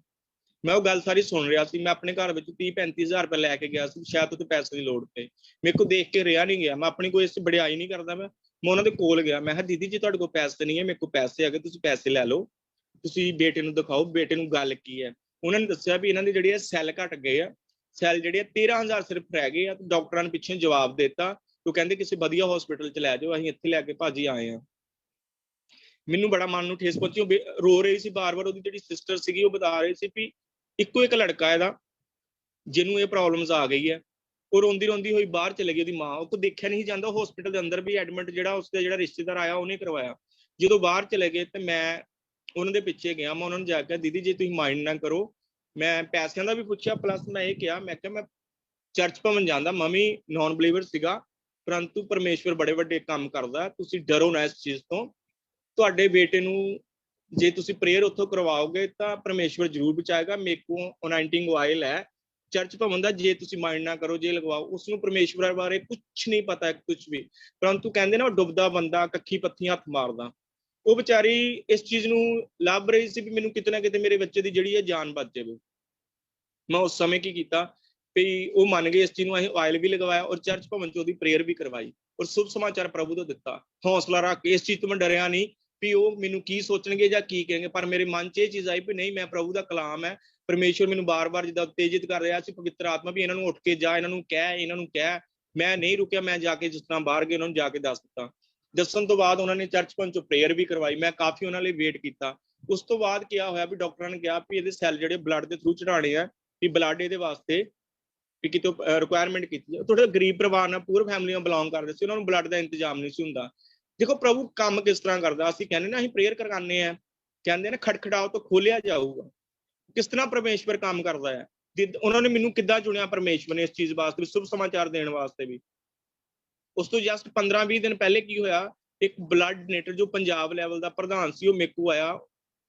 ਮੈਂ ਉਹ ਗੱਲ ਸਾਰੀ ਸੁਣ ਰਿਹਾ ਸੀ। ਮੈਂ ਆਪਣੇ ਘਰ ਵਿੱਚ 30-35 ਹਜ਼ਾਰ ਰੁਪਏ ਲੈ ਕੇ ਗਿਆ ਸੀ, ਸ਼ਾਇਦ ਉੱਥੇ ਪੈਸੇ ਦੀ ਲੋੜ ਪਈ। ਮੇਰੇ ਕੋਲ ਦੇਖ ਕੇ ਰਿਹਾ ਨਹੀਂ ਗਿਆ। ਮੈਂ ਆਪਣੀ ਕੋਈ ਇਸ ਵਡਿਆਈ ਨਹੀਂ ਕਰਦਾ, ਮੈਂ ਉਹਨਾਂ ਦੇ ਕੋਲ ਗਿਆ। ਮੈਂ ਕਿਹਾ ਦੀਦੀ ਜੀ ਤੁਹਾਡੇ ਕੋਲ ਪੈਸੇ ਨਹੀਂ ਹੈ, ਮੇਰੇ ਕੋਲ ਪੈਸੇ ਹੈਗੇ, ਤੁਸੀਂ ਪੈਸੇ ਲੈ ਲਓ, ਤੁਸੀਂ ਬੇਟੇ ਨੂੰ ਦਿਖਾਓ, ਬੇਟੇ ਨੂੰ ਗੱਲ ਕੀ ਹੈ। ਉਹਨਾਂ ਨੇ ਦੱਸਿਆ ਵੀ ਇਹਨਾਂ ਦੇ ਜਿਹੜੇ ਸੈੱਲ ਘਟ ਗਏ ਆ, ਸੈੱਲ ਜਿਹੜੇ 13,000 ਸਿਰਫ ਰਹਿ ਗਏ ਆ। ਡਾਕਟਰਾਂ ਨੇ ਪਿੱਛੇ ਜਵਾਬ ਦਿੱਤਾ, ਉਹ ਕਹਿੰਦੇ ਕਿਸੇ ਵਧੀਆ ਹਸਪੀਟਲ 'ਚ ਲੈ ਜਾਓ, ਅਸੀਂ ਇੱਥੇ ਲੈ ਕੇ ਭਾਜੀ ਆਏ ਆ। ਮੈਨੂੰ ਬੜਾ ਮਨ ਨੂੰ ਠੇਸ ਪਹੁੰਚੀ। ਉਹ ਰੋ ਰਹੀ ਸੀ ਬਾਰ-ਬਾਰ। ਉਹਦੀ ਜਿਹੜੀ ਸਿਸਟਰ ਸੀਗੀ ਉਹ ਬਤਾ ਰਹੀ ਸੀ ਵੀ ਇੱਕੋ ਇੱਕ ਲੜਕਾ ਇਹਦਾ ਜਿਹਨੂੰ ਇਹ ਪ੍ਰੋਬਲਮਸ ਆ ਗਈ ਹੈ। ਉਹ ਰੋਂਦੀ ਹੋਈ ਬਾਹਰ ਚਲੇ ਗਈ। ਉਹਦੀ ਮਾਂ, ਉਹ ਤੋਂ ਦੇਖਿਆ ਨਹੀਂ ਜਾਂਦਾ, ਹਸਪੀਟਲ ਦੇ ਅੰਦਰ ਵੀ ਐਡਮਿਟ ਜਿਹੜਾ ਉਸਦਾ ਜਿਹੜਾ ਰਿਸ਼ਤੇਦਾਰ ਆਇਆ ਉਹਨੇ ਕਰਵਾਇਆ। ਜਦੋਂ ਬਾਹਰ ਚਲੇ ਗਏ ਤੇ ਮੈਂ ਉਹਨਾਂ ਦੇ ਪਿੱਛੇ ਗਿਆ। ਮੈਂ ਉਹਨਾਂ ਨੂੰ ਜਾ ਕੇ ਦੀਦੀ ਜੇ ਤੁਸੀਂ ਮਾਈਂਡ ਨਾ ਕਰੋ, ਮੈਂ ਪੈਸਿਆਂ ਦਾ ਵੀ ਪੁੱਛਿਆ, ਪਲੱਸ ਮੈਂ ਇਹ ਕਿਹਾ, ਮੈਂ ਕਿਹਾ ਮੈਂ ਚਰਚ ਭਵਨ ਜਾਂਦਾ, ਮੰਮੀ ਨੌਨ ਬਲੀਵਰ ਸੀਗਾ, ਪਰੰਤੂ ਪਰਮੇਸ਼ਵਰ ਬੜੇ ਵੱਡੇ ਕੰਮ ਕਰਦਾ, ਤੁਸੀਂ ਡਰੋ ਨਾ ਇਸ ਚੀਜ਼ ਤੋਂ। ਤੁਹਾਡੇ ਬੇਟੇ ਨੂੰ ਜੇ ਤੁਸੀਂ ਪ੍ਰੇਅਰ ਉੱਥੋਂ ਕਰਵਾਓਗੇ ਤਾਂ ਪਰਮੇਸ਼ਵਰ ਜ਼ਰੂਰ ਬਚਾਏਗਾ। ਮੇਰੇ ਕੋਲ ਅਨਾਇੰਟਿੰਗ ਆਇਲ ਹੈ ਚਰਚ ਭਵਨ ਦਾ, ਜੇ ਤੁਸੀਂ ਮਾਈਂਡ ਨਾ ਕਰੋ, ਜੇ ਲਗਵਾਓ। ਉਸਨੂੰ ਪਰਮੇਸ਼ਵਰ ਬਾਰੇ ਕੁਛ ਨਹੀਂ ਪਤਾ, ਕੁਛ ਵੀ। ਪਰੰਤੂ ਕਹਿੰਦੇ ਨਾ, ਉਹ ਡੁੱਬਦਾ ਬੰਦਾ ਕੱਖੀ ਪੱਥੀ ਹੱਥ ਮਾਰਦਾ। ਉਹ ਵਿਚਾਰੀ ਇਸ ਚੀਜ਼ ਨੂੰ ਲੱਭ ਰਹੀ ਸੀ ਵੀ ਮੈਨੂੰ ਕਿਤੇ ਨਾ ਕਿਤੇ ਮੇਰੇ ਬੱਚੇ ਦੀ ਜਿਹੜੀ ਹੈ ਜਾਨ ਬਚ ਜਾਵੇ। ਮੈਂ ਉਸ ਸਮੇਂ ਕੀ ਕੀਤਾ ਵੀ ਉਹ ਮੰਨ ਗਏ ਇਸ ਚੀਜ਼ ਨੂੰ। ਅਸੀਂ ਆਇਲ ਵੀ ਲਗਵਾਇਆ ਔਰ ਚਰਚ ਭਵਨ 'ਚ ਉਹਦੀ ਪ੍ਰੇਅਰ ਵੀ ਕਰਵਾਈ ਔਰ ਸ਼ੁਭ ਸਮਾਚਾਰ ਪ੍ਰਭੂ ਤੋਂ ਦਿੱਤਾ। ਹੌਸਲਾ ਰੱਖ ਕੇ, ਇਸ ਚੀਜ਼ ਤੋਂ ਮੈਂ ਡਰਿਆ ਨਹੀਂ ਵੀ ਉਹ ਮੈਨੂੰ ਕੀ ਸੋਚਣਗੇ ਜਾਂ ਕੀ ਕਹਣਗੇ, ਪਰ ਮੇਰੇ ਮਨ 'ਚ ਇਹ ਚੀਜ਼ ਆਈ ਵੀ ਨਹੀਂ, ਮੈਂ ਪ੍ਰਭੂ ਦਾ ਕਲਾਮ ਹੈ। ਪਰਮੇਸ਼ਵਰ ਮੈਨੂੰ ਬਾਰ-ਬਾਰ ਜਿੱਦਾਂ ਉਤੇਜਿਤ ਕਰ ਰਿਹਾ ਸੀ, ਪਵਿੱਤਰ ਆਤਮਾ ਵੀ ਇਹਨਾਂ ਨੂੰ ਉੱਠ ਕੇ ਜਾ, ਇਹਨਾਂ ਨੂੰ ਕਹਿ। ਮੈਂ ਨਹੀਂ ਰੁਕਿਆ, ਮੈਂ ਜਾ ਕੇ ਜਿਸ ਤਰ੍ਹਾਂ ਬਾਹਰ ਗਏ ਉਹਨਾਂ ਨੂੰ ਜਾ ਕੇ ਦੱਸ ਦਿੱਤਾ। ਦੱਸਣ ਤੋਂ ਬਾਅਦ ਉਹਨਾਂ ਨੇ ਚਰਚ ਭਵਨ 'ਚੋਂ ਪ੍ਰੇਅਰ ਵੀ ਕਰਵਾਈ। ਮੈਂ ਕਾਫੀ ਉਹਨਾਂ ਲਈ ਵੇਟ ਕੀਤਾ। ਉਸ ਤੋਂ ਬਾਅਦ ਕਿਹਾ ਹੋਇਆ ਵੀ ਡਾਕਟਰਾਂ ਨੇ ਕਿਹਾ ਵੀ ਇਹਦੇ ਸੈੱਲ ਜਿਹੜੇ ਬਲੱਡ ਦੇ ਥਰੂ ਚੜਾਉਣੇ ਆ, ਵੀ ਬਲੱਡ ਇਹਦੇ ਵਾਸਤੇ ਵੀ ਕਿਤੋਂ ਰਿਕੁਆਇਰਮੈਂਟ ਕੀਤੀ। ਥੋੜਾ ਗਰੀਬ ਪਰਿਵਾਰ ਨਾਲ, ਪੂਰ ਫੈਮਲੀਆਂ ਬਿਲੋਂਗ ਕਰਦੇ ਸੀ, ਉਹਨਾਂ ਨੂੰ ਬਲੱਡ ਦਾ ਇੰਤਜ਼ਾਮ ਨਹੀਂ ਸੀ ਹੁੰਦਾ। ਦੇਖੋ ਪ੍ਰਭੂ ਕੰਮ ਕਿਸ ਤਰ੍ਹਾਂ ਕਰਦਾ। ਅਸੀਂ ਕਹਿੰਦੇ ਨਾ ਅਸੀਂ ਪ੍ਰੇਅਰ ਕਰਵਾਉਂਦੇ ਆ, ਕਹਿੰਦੇ ਨਾ ਖੜਖੜਾਓ ਤਾਂ ਖੋਲਿਆ ਜਾਊਗਾ। ਕਿਸ ਤਰ੍ਹਾਂ ਪਰਮੇਸ਼ਵਰ ਕੰਮ ਕਰਦਾ ਹੈ। ਉਹਨਾਂ ਨੇ ਮੈਨੂੰ ਕਿੱਦਾਂ ਚੁਣਿਆ ਪਰਮੇਸ਼ਵਰ ਨੇ ਇਸ ਚੀਜ਼ ਵਾਸਤੇ, ਸ਼ੁਭ ਸਮਾਚਾਰ ਦੇਣ ਵਾਸਤੇ ਵੀ। ਉਸ ਤੋਂ ਜਸਟ 15-20 ਦਿਨ ਪਹਿਲੇ ਕੀ ਹੋਇਆ, ਇੱਕ ਬਲੱਡ ਡੋਨੇਟਰ ਜੋ ਪੰਜਾਬ ਲੈਵਲ ਦਾ ਪ੍ਰਧਾਨ ਸੀ, ਉਹ ਮੇਰੇ ਕੋਲ ਆਇਆ।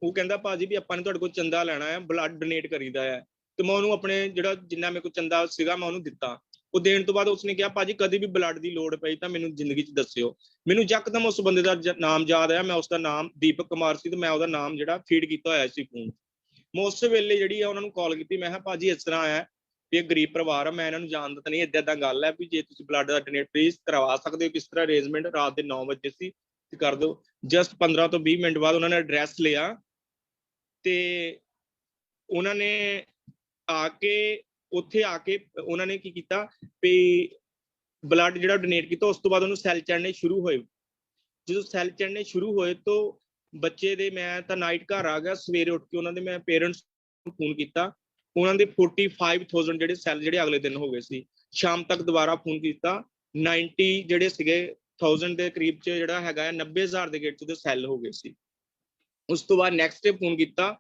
ਉਹ ਕਹਿੰਦਾ ਭਾਜੀ ਵੀ ਆਪਾਂ ਨੇ ਤੁਹਾਡੇ ਕੋਲ ਚੰਦਾ ਲੈਣਾ ਹੈ, ਬਲੱਡ ਡੋਨੇਟ ਕਰੀਦਾ ਹੈ। ਤੇ ਮੈਂ ਉਹਨੂੰ ਆਪਣੇ ਜਿਹੜਾ ਜਿੰਨਾ ਮੇਰੇ ਕੋਲ ਚੰਦਾ ਸੀਗਾ ਮੈਂ ਉਹਨੂੰ ਦਿੱਤਾ। ਉਹ ਦੇਣ ਤੋਂ ਬਾਅਦ ਉਸਨੇ ਕਿਹਾ ਭਾਜੀ ਕਦੇ ਵੀ ਬਲੱਡ ਦੀ ਲੋੜ ਪਈ ਤਾਂ ਮੈਨੂੰ ਜ਼ਿੰਦਗੀ 'ਚ ਦੱਸਿਓ। ਮੈਨੂੰ ਯਕਦਮ ਉਸ ਬੰਦੇ ਦਾ ਨਾਮ ਯਾਦ ਆਇਆ। ਮੈਂ ਉਸਦਾ ਨਾਮ ਦੀਪਕ ਕੁਮਾਰ ਸੀ ਤੇ ਮੈਂ ਉਹਦਾ ਨਾਮ ਜਿਹੜਾ ਫੀਡ ਕੀਤਾ ਹੋਇਆ ਸੀ ਫੋਨ। ਮੈਂ ਉਸ ਵੇਲੇ ਜਿਹੜੀ ਆ ਉਹਨਾਂ ਨੂੰ ਕਾਲ ਕੀਤੀ। ਮੈਂ ਕਿਹਾ ਭਾਜੀ ਇਸ ਤਰ੍ਹਾਂ ਹੈ ਵੀ ਇਹ ਗਰੀਬ ਪਰਿਵਾਰ ਆ, ਮੈਂ ਇਹਨਾਂ ਨੂੰ ਜਾਣਦਾ ਤਾਂ ਨਹੀਂ, ਏਦਾਂ ਗੱਲ ਹੈ ਵੀ ਜੇ ਤੁਸੀਂ ਬਲੱਡ ਦਾ ਡੋਨੇਟ ਪਲੀਜ਼ ਕਰਵਾ ਸਕਦੇ ਹੋ, ਕਿਸ ਤਰ੍ਹਾਂ ਅਰੇਂਜਮੈਂਟ। ਰਾਤ ਦੇ 9 ਵਜੇ ਸੀ, ਕਰ ਦਿਓ। ਜਸਟ 15 ਤੋਂ 20 ਮਿੰਟ ਬਾਅਦ ਉਹਨਾਂ ਨੇ ਐਡਰੈਸ ਲਿਆ ਤੇ ਉਹਨਾਂ ਨੇ ਆ ਕੇ ਉੱਥੇ ਆ ਕੇ ਉਹਨਾਂ ਨੇ ਕੀ ਕੀਤਾ ਵੀ ਬਲੱਡ ਜਿਹੜਾ ਡੋਨੇਟ ਕੀਤਾ। ਉਸ ਤੋਂ ਬਾਅਦ ਉਹਨੂੰ ਸੈੱਲ ਚੜਨੇ ਸ਼ੁਰੂ ਹੋਏ। ਜਦੋਂ ਸੈੱਲ ਚੜਨੇ ਸ਼ੁਰੂ ਹੋਏ ਤਾਂ ਬੱਚੇ ਦੇ, ਮੈਂ ਤਾਂ ਨਾਈਟ ਘਰ ਆ ਗਿਆ, ਸਵੇਰੇ ਉੱਠ ਕੇ ਉਹਨਾਂ ਦੇ ਮੈਂ ਪੇਰੈਂਟਸ ਨੂੰ ਫੋਨ ਕੀਤਾ। ਉਹਨਾਂ ਦੇ 45,000 ਜਿਹੜੇ ਸੈੱਲ ਜਿਹੜੇ ਅਗਲੇ ਦਿਨ ਹੋ ਗਏ ਸੀ। ਸ਼ਾਮ ਤੱਕ ਦੁਬਾਰਾ ਫੋਨ ਕੀਤਾ, 90 ਜਿਹੜੇ ਸੀਗੇ 1000 ਦੇ ਕਰੀਬ 'ਚ ਜਿਹੜਾ ਹੈਗਾ 90,000 ਦੇ ਗੇਟ 'ਚ ਉਹਦੇ ਸੈੱਲ ਹੋ ਗਏ ਸੀ। ਉਸ ਤੋਂ ਬਾਅਦ ਨੈਕਸਟ ਡੇ ਫੋਨ ਕੀਤਾ,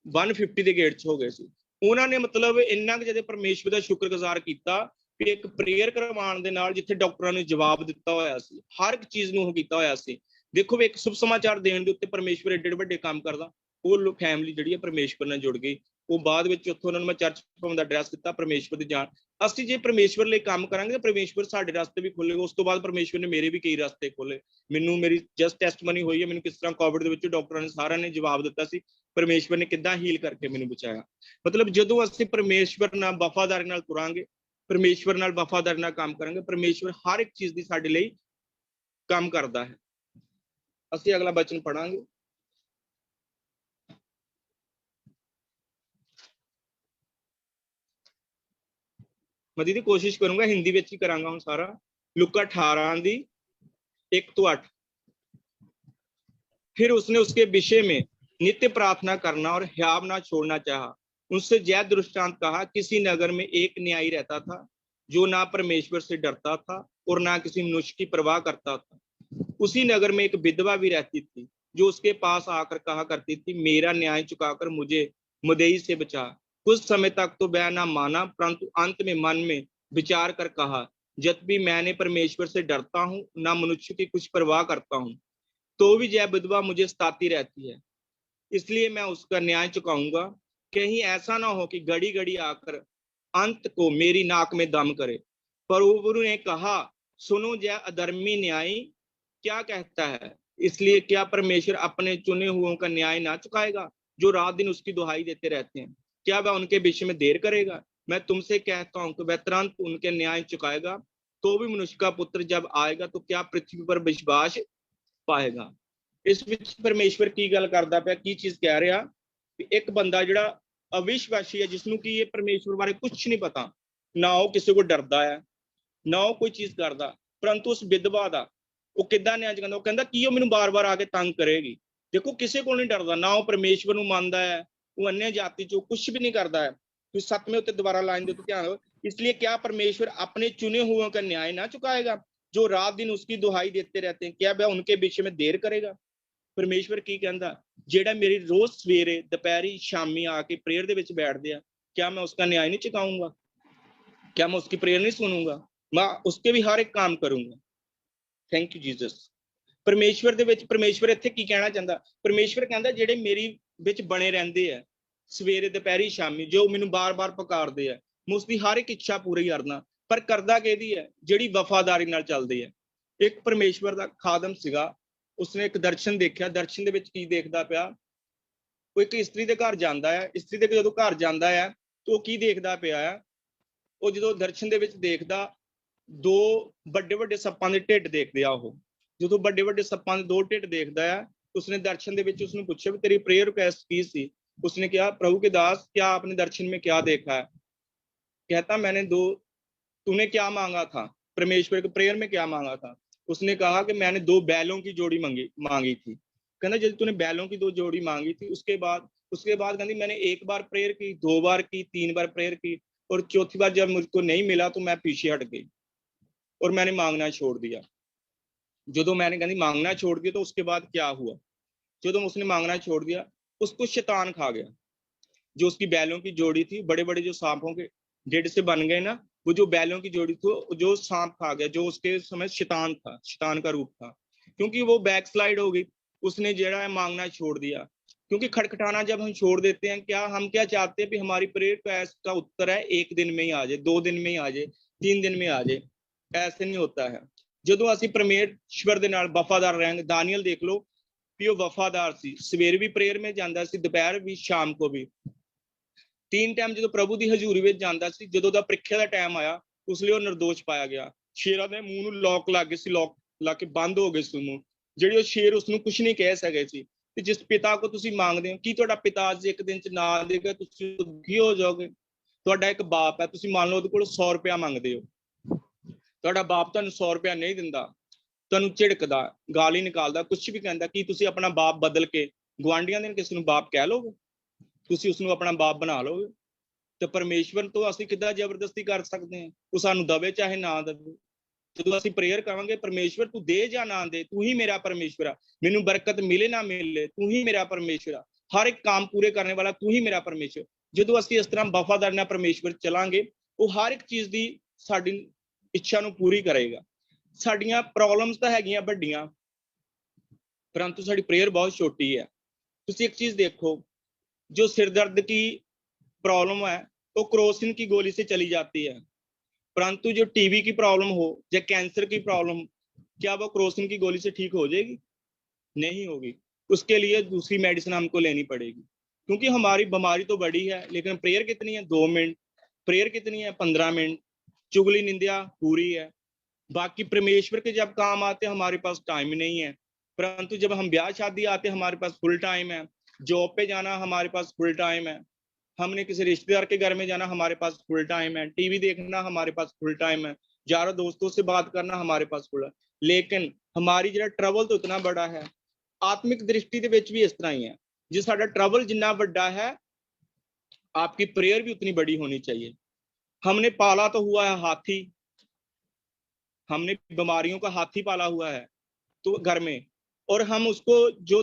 150 ਦੇ ਗੇਟ 'ਚ ਹੋ ਗਏ ਸੀ। ਉਹਨਾਂ ਨੇ ਮਤਲਬ ਇੰਨਾ ਕੁ ਜਿਹਦੇ ਪਰਮੇਸ਼ਵਰ ਦਾ ਸ਼ੁਕਰਗੁਜ਼ਾਰ ਕੀਤਾ ਵੀ ਇੱਕ ਪ੍ਰੇਅਰ ਕਰਵਾਉਣ ਦੇ ਨਾਲ ਜਿੱਥੇ ਡਾਕਟਰਾਂ ਨੇ ਜਵਾਬ ਦਿੱਤਾ ਹੋਇਆ ਸੀ, ਹਰ ਇੱਕ ਚੀਜ਼ ਨੂੰ ਉਹ ਕੀਤਾ ਹੋਇਆ ਸੀ। ਦੇਖੋ ਵੀ ਇੱਕ ਸ਼ੁਭ ਸਮਾਚਾਰ ਦੇਣ ਦੇ ਉੱਤੇ ਪਰਮੇਸ਼ਵਰ ਏਡੇ ਵੱਡੇ ਕੰਮ ਕਰਦਾ। ਉਹ ਫੈਮਿਲੀ ਜਿਹੜੀ ਹੈ ਪਰਮੇਸ਼ਵਰ ਨਾਲ ਜੁੜ ਗਈ। ਉਹ ਬਾਅਦ ਵਿੱਚ ਉੱਥੋਂ ਉਹਨਾਂ ਨੂੰ ਮੈਂ ਚਰਚ ਭਵਨ ਦਾ ਐਡਰੈਸ ਦਿੱਤਾ। ਪਰਮੇਸ਼ਵਰ ਦੀ ਜਾਣ, ਅਸੀਂ ਜੇ ਪਰਮੇਸ਼ਵਰ ਲਈ ਕੰਮ ਕਰਾਂਗੇ ਤਾਂ ਪਰਮੇਸ਼ਵਰ ਸਾਡੇ ਰਸਤੇ ਵੀ ਖੋਲੇਗਾ। ਉਸ ਤੋਂ ਬਾਅਦ ਪਰਮੇਸ਼ਵਰ ਨੇ ਮੇਰੇ ਵੀ ਕਈ ਰਸਤੇ ਖੋਲੇ। ਮੈਨੂੰ ਮੇਰੀ ਜਸਟ ਟੈਸਟਮਨੀ ਹੋਈ ਹੈ, ਮੈਨੂੰ ਕਿਸ ਤਰ੍ਹਾਂ ਕੋਵਿਡ ਦੇ ਵਿੱਚ ਡਾਕਟਰਾਂ ਨੇ ਸਾਰਿਆਂ ਨੇ ਜਵਾਬ ਦਿੱਤਾ ਸੀ, ਪਰਮੇਸ਼ਵਰ ਨੇ ਕਿੱਦਾਂ ਹੀਲ ਕਰਕੇ ਮੈਨੂੰ ਬਚਾਇਆ। ਮਤਲਬ ਜਦੋਂ ਅਸੀਂ ਪਰਮੇਸ਼ਵਰ ਨਾਲ ਵਫਾਦਾਰੀ ਨਾਲ ਤੁਰਾਂਗੇ, ਪਰਮੇਸ਼ਵਰ ਨਾਲ ਵਫਾਦਾਰੀ ਨਾਲ ਕੰਮ ਕਰਾਂਗੇ, ਪਰਮੇਸ਼ਵਰ ਹਰ ਇੱਕ ਚੀਜ਼ ਦੀ ਸਾਡੇ ਲਈ ਕੰਮ ਕਰਦਾ ਹੈ। ਅਸੀਂ ਅਗਲਾ ਬਚਨ ਪੜਾਂਗੇ। मैं दीदी कोशिश करूंगा हिंदी में ही करांगा हूं सारा। लुका 18 दी 1 ਤੋਂ 8। फिर उसने उसके विषय में नित्य प्रार्थना करना और हियाव ना छोड़ना चाहा। उनसे यह दृष्टांत कहा, किसी नगर में एक न्यायी रहता था जो ना परमेश्वर से डरता था और ना किसी मनुष्य की परवाह करता था। उसी नगर में एक विधवा भी रहती थी जो उसके पास आकर कहा करती थी, मेरा न्याय चुकाकर मुझे मुद्दई से बचा। कुछ समय तक तो वह ना माना, परंतु अंत में मन में विचार कर कहा, जब भी मैंने परमेश्वर से डरता हूँ, ना मनुष्य की कुछ परवाह करता हूँ, तो भी यह विधवा मुझे सताती रहती है, इसलिए मैं उसका न्याय चुकाऊंगा। कहीं ऐसा ना हो कि घड़ी घड़ी आकर अंत को मेरी नाक में दम करे। पर प्रभु ने कहा, सुनो, यह अधर्मी न्यायी क्या कहता है। इसलिए क्या परमेश्वर अपने चुने हुओं का न्याय ना चुकाएगा, जो रात दिन उसकी दुहाई देते रहते हैं? क्या वह उनके विषय में देर करेगा? मैं तुमसे कहता हूं कि वह तुरंत उनके न्याय चुकाएगा। तो भी मनुष्य का पुत्र जब आएगा तो क्या पृथ्वी पर विश्वास पाएगा? ਇਸ ਵਿੱਚ ਪਰਮੇਸ਼ਵਰ ਕੀ ਗੱਲ ਕਰਦਾ ਪਿਆ, ਕੀ ਚੀਜ਼ ਕਹਿ ਰਿਹਾ ਕਿ ਇੱਕ ਬੰਦਾ ਜਿਹੜਾ ਅਵਿਸ਼ਵਾਸੀ ਹੈ, ਜਿਸਨੂੰ ਕੀ ਇਹ ਪਰਮੇਸ਼ਵਰ ਬਾਰੇ ਕੁਝ ਨਹੀਂ ਪਤਾ, ਨਾ ਉਹ ਕਿਸੇ ਕੋਲ ਡਰਦਾ ਹੈ, ਨਾ ਉਹ ਕੋਈ ਚੀਜ਼ ਕਰਦਾ, ਪਰੰਤੂ ਉਸ ਵਿਧਵਾ ਦਾ ਉਹ ਕਿੱਦਾਂ ਨਿਆਂ ਕਰਦਾ? ਉਹ ਕਹਿੰਦਾ ਕੀ ਉਹ ਮੈਨੂੰ ਬਾਰ-ਬਾਰ ਆ ਕੇ ਤੰਗ ਕਰੇਗੀ। ਦੇਖੋ, ਕਿਸੇ ਕੋਲ ਨਹੀਂ ਡਰਦਾ, ਨਾ ਉਹ ਪਰਮੇਸ਼ਵਰ ਨੂੰ ਮੰਨਦਾ ਹੈ, ਉਹ अन्य जाति चो कुछ भी नहीं करता है। तो 7वें उत्ते दोबारा लाइन दे तो ध्यान हो, इसलिए क्या परमेश्वर अपने चुने हुओं का न्याय ना चुकाएगा, जो रात दिन उसकी दुहाई देते रहते हैं? क्या वह उनके विषय में देर करेगा? परमेश्वर की कहता, जेड़ा मेरी रोज सवेरे दोपहरी शामी आके प्रेयर दे विच बैठदे आ, क्या मैं उसका न्याय नहीं चुकाऊंगा? क्या मैं उसकी प्रेयर नहीं सुनूंगा? मैं उसके भी हर एक काम करूंगा। Thank you Jesus. परमेश्वर दे विच परमेश्वर इत्थे की कहना चाहता? परमेश्वर कहता, जेड़े मेरी विच बने रहंदे आ सवेरे दोपहरी शामी, जो मैनूं बार-बार पुकारदे आ, मैं उसकी हर एक इच्छा पूरी करना। पर करदा किहदी है? जेड़ी वफादारी नाल चलदी है। एक परमेश्वर दा खादम सीगा, उसने एक दर्शन देखा। दर्शन दे विच की देखदा पिया, कोई एक इस्त्री दे घर जांदा है। इस्त्री दे जदों घर जांदा है तो वो की देखदा पिया है, ਉਹ ਜਦੋਂ ਦਰਸ਼ਨ ਦੇ ਵਿੱਚ ਦੇਖਦਾ, ਦੋ ਵੱਡੇ ਵੱਡੇ ਸੱਪਾਂ ਦੇ ਢਿੱਡ ਦੇਖਦੇ ਆ। ਉਹ ਜਦੋਂ ਵੱਡੇ ਵੱਡੇ ਸੱਪਾਂ ਦੇ ਦੋ ਢਿੱਡ ਦੇਖਦਾ ਹੈ, ਉਸਨੇ ਦਰਸ਼ਨ ਦੇ ਵਿੱਚ ਉਸਨੂੰ ਪੁੱਛਿਆ ਵੀ ਤੇਰੀ प्रेयर रिक्वेस्ट की सी? उसने कहा, प्रभु के दास, क्या आपने दर्शन में क्या देखा है? कहता, मैंने दो, तूने क्या मांगा था? परमेश्वर के प्रेयर में क्या मांगा था? उसने कहा कि मैंने दो बैलों की जोड़ी मांगी थी। कहना, जब तूने बैलों की दो जोड़ी मांगी थी, उसके बाद कहती, मैंने एक बार प्रेयर की, 2 बार की, 3 बार प्रेयर की, और चौथी बार जब मुझको नहीं मिला तो मैं पीछे हट गई और मैंने मांगना छोड़ दिया। जो मैंने कहती मांगना छोड़ दिया तो उसके बाद क्या हुआ? जो उसने मांगना छोड़ दिया, उसको शैतान खा गया। जो उसकी बैलों की जोड़ी थी, बड़े बड़े जो सांपों के ढेड से बन गए ना, वो जो बैलों की जोड़ी थी, जो सांप खा गया, जो उसके समय शैतान था, शैतान का रूप था, क्योंकि वो बैकस्लाइड हो गई। उसने जड़ा है मांगना छोड़ दिया, क्योंकि खटखटाना जब हम छोड़ देते हैं, क्या हम क्या चाहते हैं? भी हमारी प्रेयर का उत्तर है 1 दिन में ही आ जाए, 2 दिन में ही आ जाए, 3 दिन में आ जाए। ऐसे नहीं होता है। ਜਦੋਂ ਅਸੀਂ परमेश्वर ਦੇ ਨਾਲ ਵਫਾਦਾਰ ਰਹਾਂਗੇ, दानियल देख लो भी वो वफादार सी, सवेरे भी प्रेयर में जाता सी, दोपहर भी, शाम को भी, 3 टाइम जो प्रभु की हजूरी में जाता सी। जो ਪ੍ਰੀਖਿਆ ਦਾ टाइम आया, उसलिए वो निर्दोष पाया गया। शेरां ਦੇ ਮੂੰਹ ਨੂੰ ਲੋਕ ਲੱਗ ਗਏ ਸੀ, ਲੋਕ ਲਾ ਕੇ ਬੰਦ ਹੋ ਗਏ ਸੀ ਉਹਨੂੰ, ਜਿਹੜੇ ਉਹ ਸ਼ੇਰ ਉਸਨੂੰ ਕੁਝ ਨਹੀਂ ਕਹਿ ਸਕੇ ਸੀ। ਤੇ ਜਿਸ ਪਿਤਾ ਕੋ ਤੁਸੀਂ ਮੰਗਦੇ ਹੋ, ਕੀ ਤੁਹਾਡਾ ਪਿਤਾ ਅੱਜ ਇੱਕ ਦਿਨ ਚ ਨਾ ਦੇਗਾ? ਤੁਸੀਂ ਦੁਖੀ ਹੋ ਜਾਓਗੇ। ਤੁਹਾਡਾ ਇੱਕ ਬਾਪ ਹੈ, ਤੁਸੀਂ ਮੰਨ ਲਓ ਉਹਦੇ ਕੋਲ 100 ਰੁਪਇਆ ਮੰਗਦੇ ਹੋ, ਤੁਹਾਡਾ ਬਾਪ ਤੁਹਾਨੂੰ 100 ਰੁਪਇਆ ਨਹੀਂ ਦਿੰਦਾ, ਤੁਹਾਨੂੰ ਝਿੜਕਦਾ, ਗਾਲੀ ਨਿਕਾਲਦਾ, ਕੁਝ ਵੀ ਕਹਿੰਦਾ, ਕੀ ਤੁਸੀਂ ਆਪਣਾ ਬਾਪ ਬਦਲ ਕੇ ਗੁਆਂਢੀਆਂ ਦੇ ਕਿਸੇ ਨੂੰ ਬਾਪ ਕਹਿ ਲੋਗੇ? ਤੁਸੀਂ ਉਸਨੂੰ ਆਪਣਾ ਬਾਪ ਬਣਾ ਲੋਗੇ? ਤੇ ਪਰਮੇਸ਼ਵਰ ਤੋਂ ਅਸੀਂ ਕਿੱਦਾਂ ਜ਼ਬਰਦਸਤੀ ਕਰ ਸਕਦੇ ਹਾਂ? ਉਹ ਸਾਨੂੰ ਦਵੇ ਚਾਹੇ ਨਾ ਦਵੇ। ਜਦੋਂ ਅਸੀਂ ਪ੍ਰੇਅਰ ਕਰਾਂਗੇ, ਪਰਮੇਸ਼ਵਰ ਤੂੰ ਦੇ ਜਾਂ ਨਾ ਦੇ, ਤੂੰ ਹੀ ਮੇਰਾ ਪਰਮੇਸ਼ਵਰ ਆ, ਮੈਨੂੰ ਬਰਕਤ ਮਿਲੇ ਨਾ ਮਿਲੇ, ਤੂੰ ਹੀ ਮੇਰਾ ਪਰਮੇਸ਼ਵਰ ਆ, ਹਰ ਇੱਕ ਕੰਮ ਪੂਰੇ ਕਰਨ ਵਾਲਾ ਤੂੰ ਹੀ ਮੇਰਾ ਪਰਮੇਸ਼ਵਰ। ਜਦੋਂ ਅਸੀਂ ਇਸ ਤਰ੍ਹਾਂ ਵਫਾਦਾਰ ਨਾਲ ਪਰਮੇਸ਼ਵਰ ਚਲਾਂਗੇ, ਉਹ ਹਰ ਇੱਕ ਚੀਜ਼ ਦੀ ਸਾਡੀ ਇੱਛਾ ਨੂੰ ਪੂਰੀ ਕਰੇਗਾ। ਸਾਡੀਆਂ ਪ੍ਰੋਬਲਮਸ ਤਾਂ ਹੈਗੀਆਂ ਵੱਡੀਆਂ, परंतु साड़ी प्रेयर बहुत छोटी है। तुसी एक चीज देखो, जो सिरदर्द की प्रॉब्लम है वो क्रोसिन की गोली से चली जाती है, परंतु जो टीबी की प्रॉब्लम हो या कैंसर की प्रॉब्लम, क्या वो क्रोसिन की गोली से ठीक हो जाएगी? नहीं होगी। उसके लिए दूसरी मेडिसिन हमको लेनी पड़ेगी, क्योंकि हमारी बीमारी तो बड़ी है, लेकिन प्रेयर कितनी है? 2 मिनट। प्रेयर कितनी है? 15 मिनट। चुगली निंदा पूरी है। बाकी परमेश्वर के जब काम आते हमारे पास टाइम नहीं है, परंतु जब हम ब्याह शादी आते हमारे पास फुल टाइम है। जॉब पे जाना हमारे पास फुल टाइम है। हमने किसी रिश्तेदार के घर में जाना हमारे पास फुल टाइम है। टीवी देखना हमारे पास फुल टाइम है। यारों दोस्तों से बात करना हमारे पास फुल है। लेकिन हमारी जो ट्रबल तो इतना बड़ा है, आत्मिक दृष्टि के विच भी इस तरह ही है। जो साडा ट्रबल जितना बड़ा है, आपकी प्रेयर भी उतनी बड़ी होनी चाहिए। हमने पाला तो हुआ है हाथी, हमने बीमारियों का हाथी पाला हुआ है तो घर में, और हम उसको जो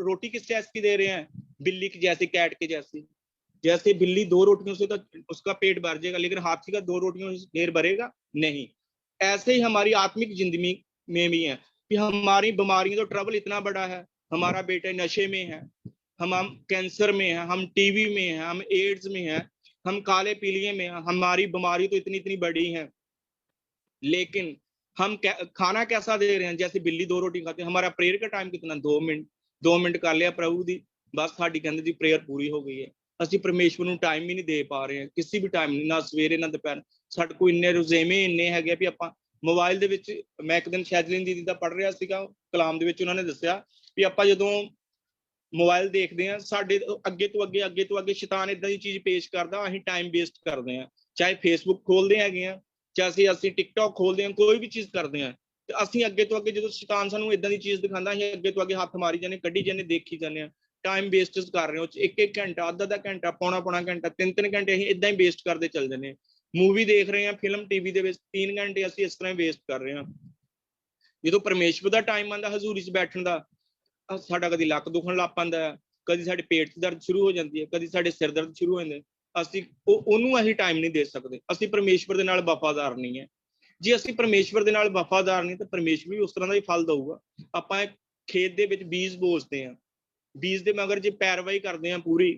रोटी किस जैसे की दे रहे हैं, बिल्ली की जैसी, कैट के जैसी। जैसे बिल्ली 2 रोटियों से तो उसका पेट भर जाएगा, लेकिन हाथी का 2 रोटियों से ढेर भरेगा नहीं। ऐसे ही हमारी आत्मिक जिंदगी में भी है कि हमारी बीमारियों तो ट्रबल इतना बड़ा है, हमारा बेटा नशे में है, हम कैंसर में है, हम टीवी में है, हम एड्स में है, हम काले पीलिए में है, हमारी बीमारी तो इतनी इतनी बड़ी है, लेकिन हम खाना कैसा दे रहे हैं? जैसे बिल्ली 2 रोटी खाती है। हमारा प्रेयर का टाइम कितना? 2 मिनट कर लिया प्रभु दी, बस साडी कहंदे जी प्रेयर पूरी हो गई है। ਅਸੀਂ ਪਰਮੇਸ਼ਵਰ ਨੂੰ ਟਾਈਮ ਹੀ ਨਹੀਂ ਦੇ ਪਾ ਰਹੇ ਹਾਂ, ਕਿਸੇ ਵੀ ਟਾਈਮ ਨਹੀਂ, ਨਾ ਸਵੇਰੇ ਨਾ ਦੁਪਹਿਰ। ਸਾਡੇ ਕੋਲ ਇੰਨੇ ਰੁਝੇਵੇਂ ਇੰਨੇ ਹੈਗੇ ਵੀ ਆਪਾਂ ਮੋਬਾਈਲ ਦੇ ਵਿੱਚ, ਮੈਂ ਇੱਕ ਦਿਨ ਸ਼ੈਜਲਿਨ ਦੀਦੀ ਦਾ ਪੜ੍ਹ ਰਿਹਾ ਸੀਗਾ ਕਲਾਮ ਦੇ ਵਿੱਚ, ਉਹਨਾਂ ਨੇ ਦੱਸਿਆ ਵੀ ਆਪਾਂ ਜਦੋਂ ਮੋਬਾਈਲ ਦੇਖਦੇ ਹਾਂ, ਸਾਡੇ ਅੱਗੇ ਤੋਂ ਅੱਗੇ ਸ਼ੈਤਾਨ ਇਦਾਂ ਦੀ ਚੀਜ਼ ਪੇਸ਼ ਕਰਦਾ, ਅਸੀਂ ਟਾਈਮ ਵੇਸਟ ਕਰਦੇ ਹਾਂ। ਚਾਹੇ ਫੇਸਬੁੱਕ ਖੋਲਦੇ ਹੈਗੇ ਆ, ਚਾਹੇ ਅਸੀਂ ਟਿਕਟੌਕ ਖੋਲਦੇ ਹਾਂ, ਕੋਈ ਵੀ ਚੀਜ਼ ਕਰਦੇ ਹਾਂ, ਤੇ ਅਸੀਂ ਅੱਗੇ ਤੋਂ ਅੱਗੇ ਜਦੋਂ ਸ਼ੈਤਾਨ ਸਾਨੂੰ ਇਦਾਂ ਦੀ ਚੀਜ਼ ਦਿਖਾਉਂਦਾ, ਅਸੀਂ ਅੱਗੇ ਤੋਂ ਅੱਗੇ ਹੱਥ ਮਾਰੀ ਜਾਂਦੇ, ਕੱਢੀ ਜਾਂਦੇ, ਦੇਖੀ ਜਾਂਦੇ ਹਾਂ। ਟਾਈਮ ਵੇਸਟ ਕਰ ਰਹੇ ਹੋ, ਇੱਕ ਘੰਟਾ, ਅੱਧਾ ਘੰਟਾ, ਪੌਣਾ ਘੰਟਾ, 3 ਘੰਟੇ ਅਸੀਂ ਇਦਾਂ ਹੀ ਵੇਸਟ ਕਰਦੇ ਚੱਲ ਜਾਂਦੇ ਹਾਂ। ਮੂਵੀ ਦੇਖ ਰਹੇ ਹਾਂ, ਫਿਲਮ ਟੀਵੀ ਦੇ ਵਿੱਚ 3 ਘੰਟੇ ਅਸੀਂ ਇਸ ਤਰ੍ਹਾਂ ਵੇਸਟ ਕਰ ਰਹੇ ਹਾਂ। ਜਦੋਂ ਪਰਮੇਸ਼ਵਰ ਦਾ ਟਾਈਮ ਆਉਂਦਾ ਹਜ਼ੂਰੀ 'ਚ ਬੈਠਣ ਦਾ, ਸਾਡਾ ਕਦੀ ਲੱਕ ਦੁਖਣ ਲੱਗ ਪੈਂਦਾ ਹੈ, ਕਦੀ ਸਾਡੇ ਪੇਟ 'ਚ ਦਰਦ ਸ਼ੁਰੂ ਹੋ ਜਾਂਦੀ ਹੈ, ਕਦੀ ਸਾਡੇ ਸਿਰ ਦਰਦ ਸ਼ੁਰੂ ਹੋ ਜਾਂਦੇ। ਅਸੀਂ ਉਹਨੂੰ ਅਸੀਂ ਟਾਈਮ ਨਹੀਂ ਦੇ ਸਕਦੇ। ਅਸੀਂ ਪਰਮੇਸ਼ਵਰ ਦੇ ਨਾਲ ਵਫਾਦਾਰ ਨਹੀਂ ਹੈ। ਜੇ ਅਸੀਂ ਪਰਮੇਸ਼ਵਰ ਦੇ ਨਾਲ ਵਫਾਦਾਰ ਨਹੀਂ ਤਾਂ ਪਰਮੇਸ਼ਵਰ ਵੀ ਉਸ ਤਰ੍ਹਾਂ ਦਾ ਹੀ ਫਲ ਦਊਗਾ। ਆਪਾਂ ਖੇਤ ਦੇ ਵਿੱਚ ਬੀਜ ਬੋਸਦੇ ਹਾਂ, ਬੀਜ ਦੇ ਮਗਰ ਜੇ ਪੈਰਵਾਈ ਕਰਦੇ ਹਾਂ ਪੂਰੀ,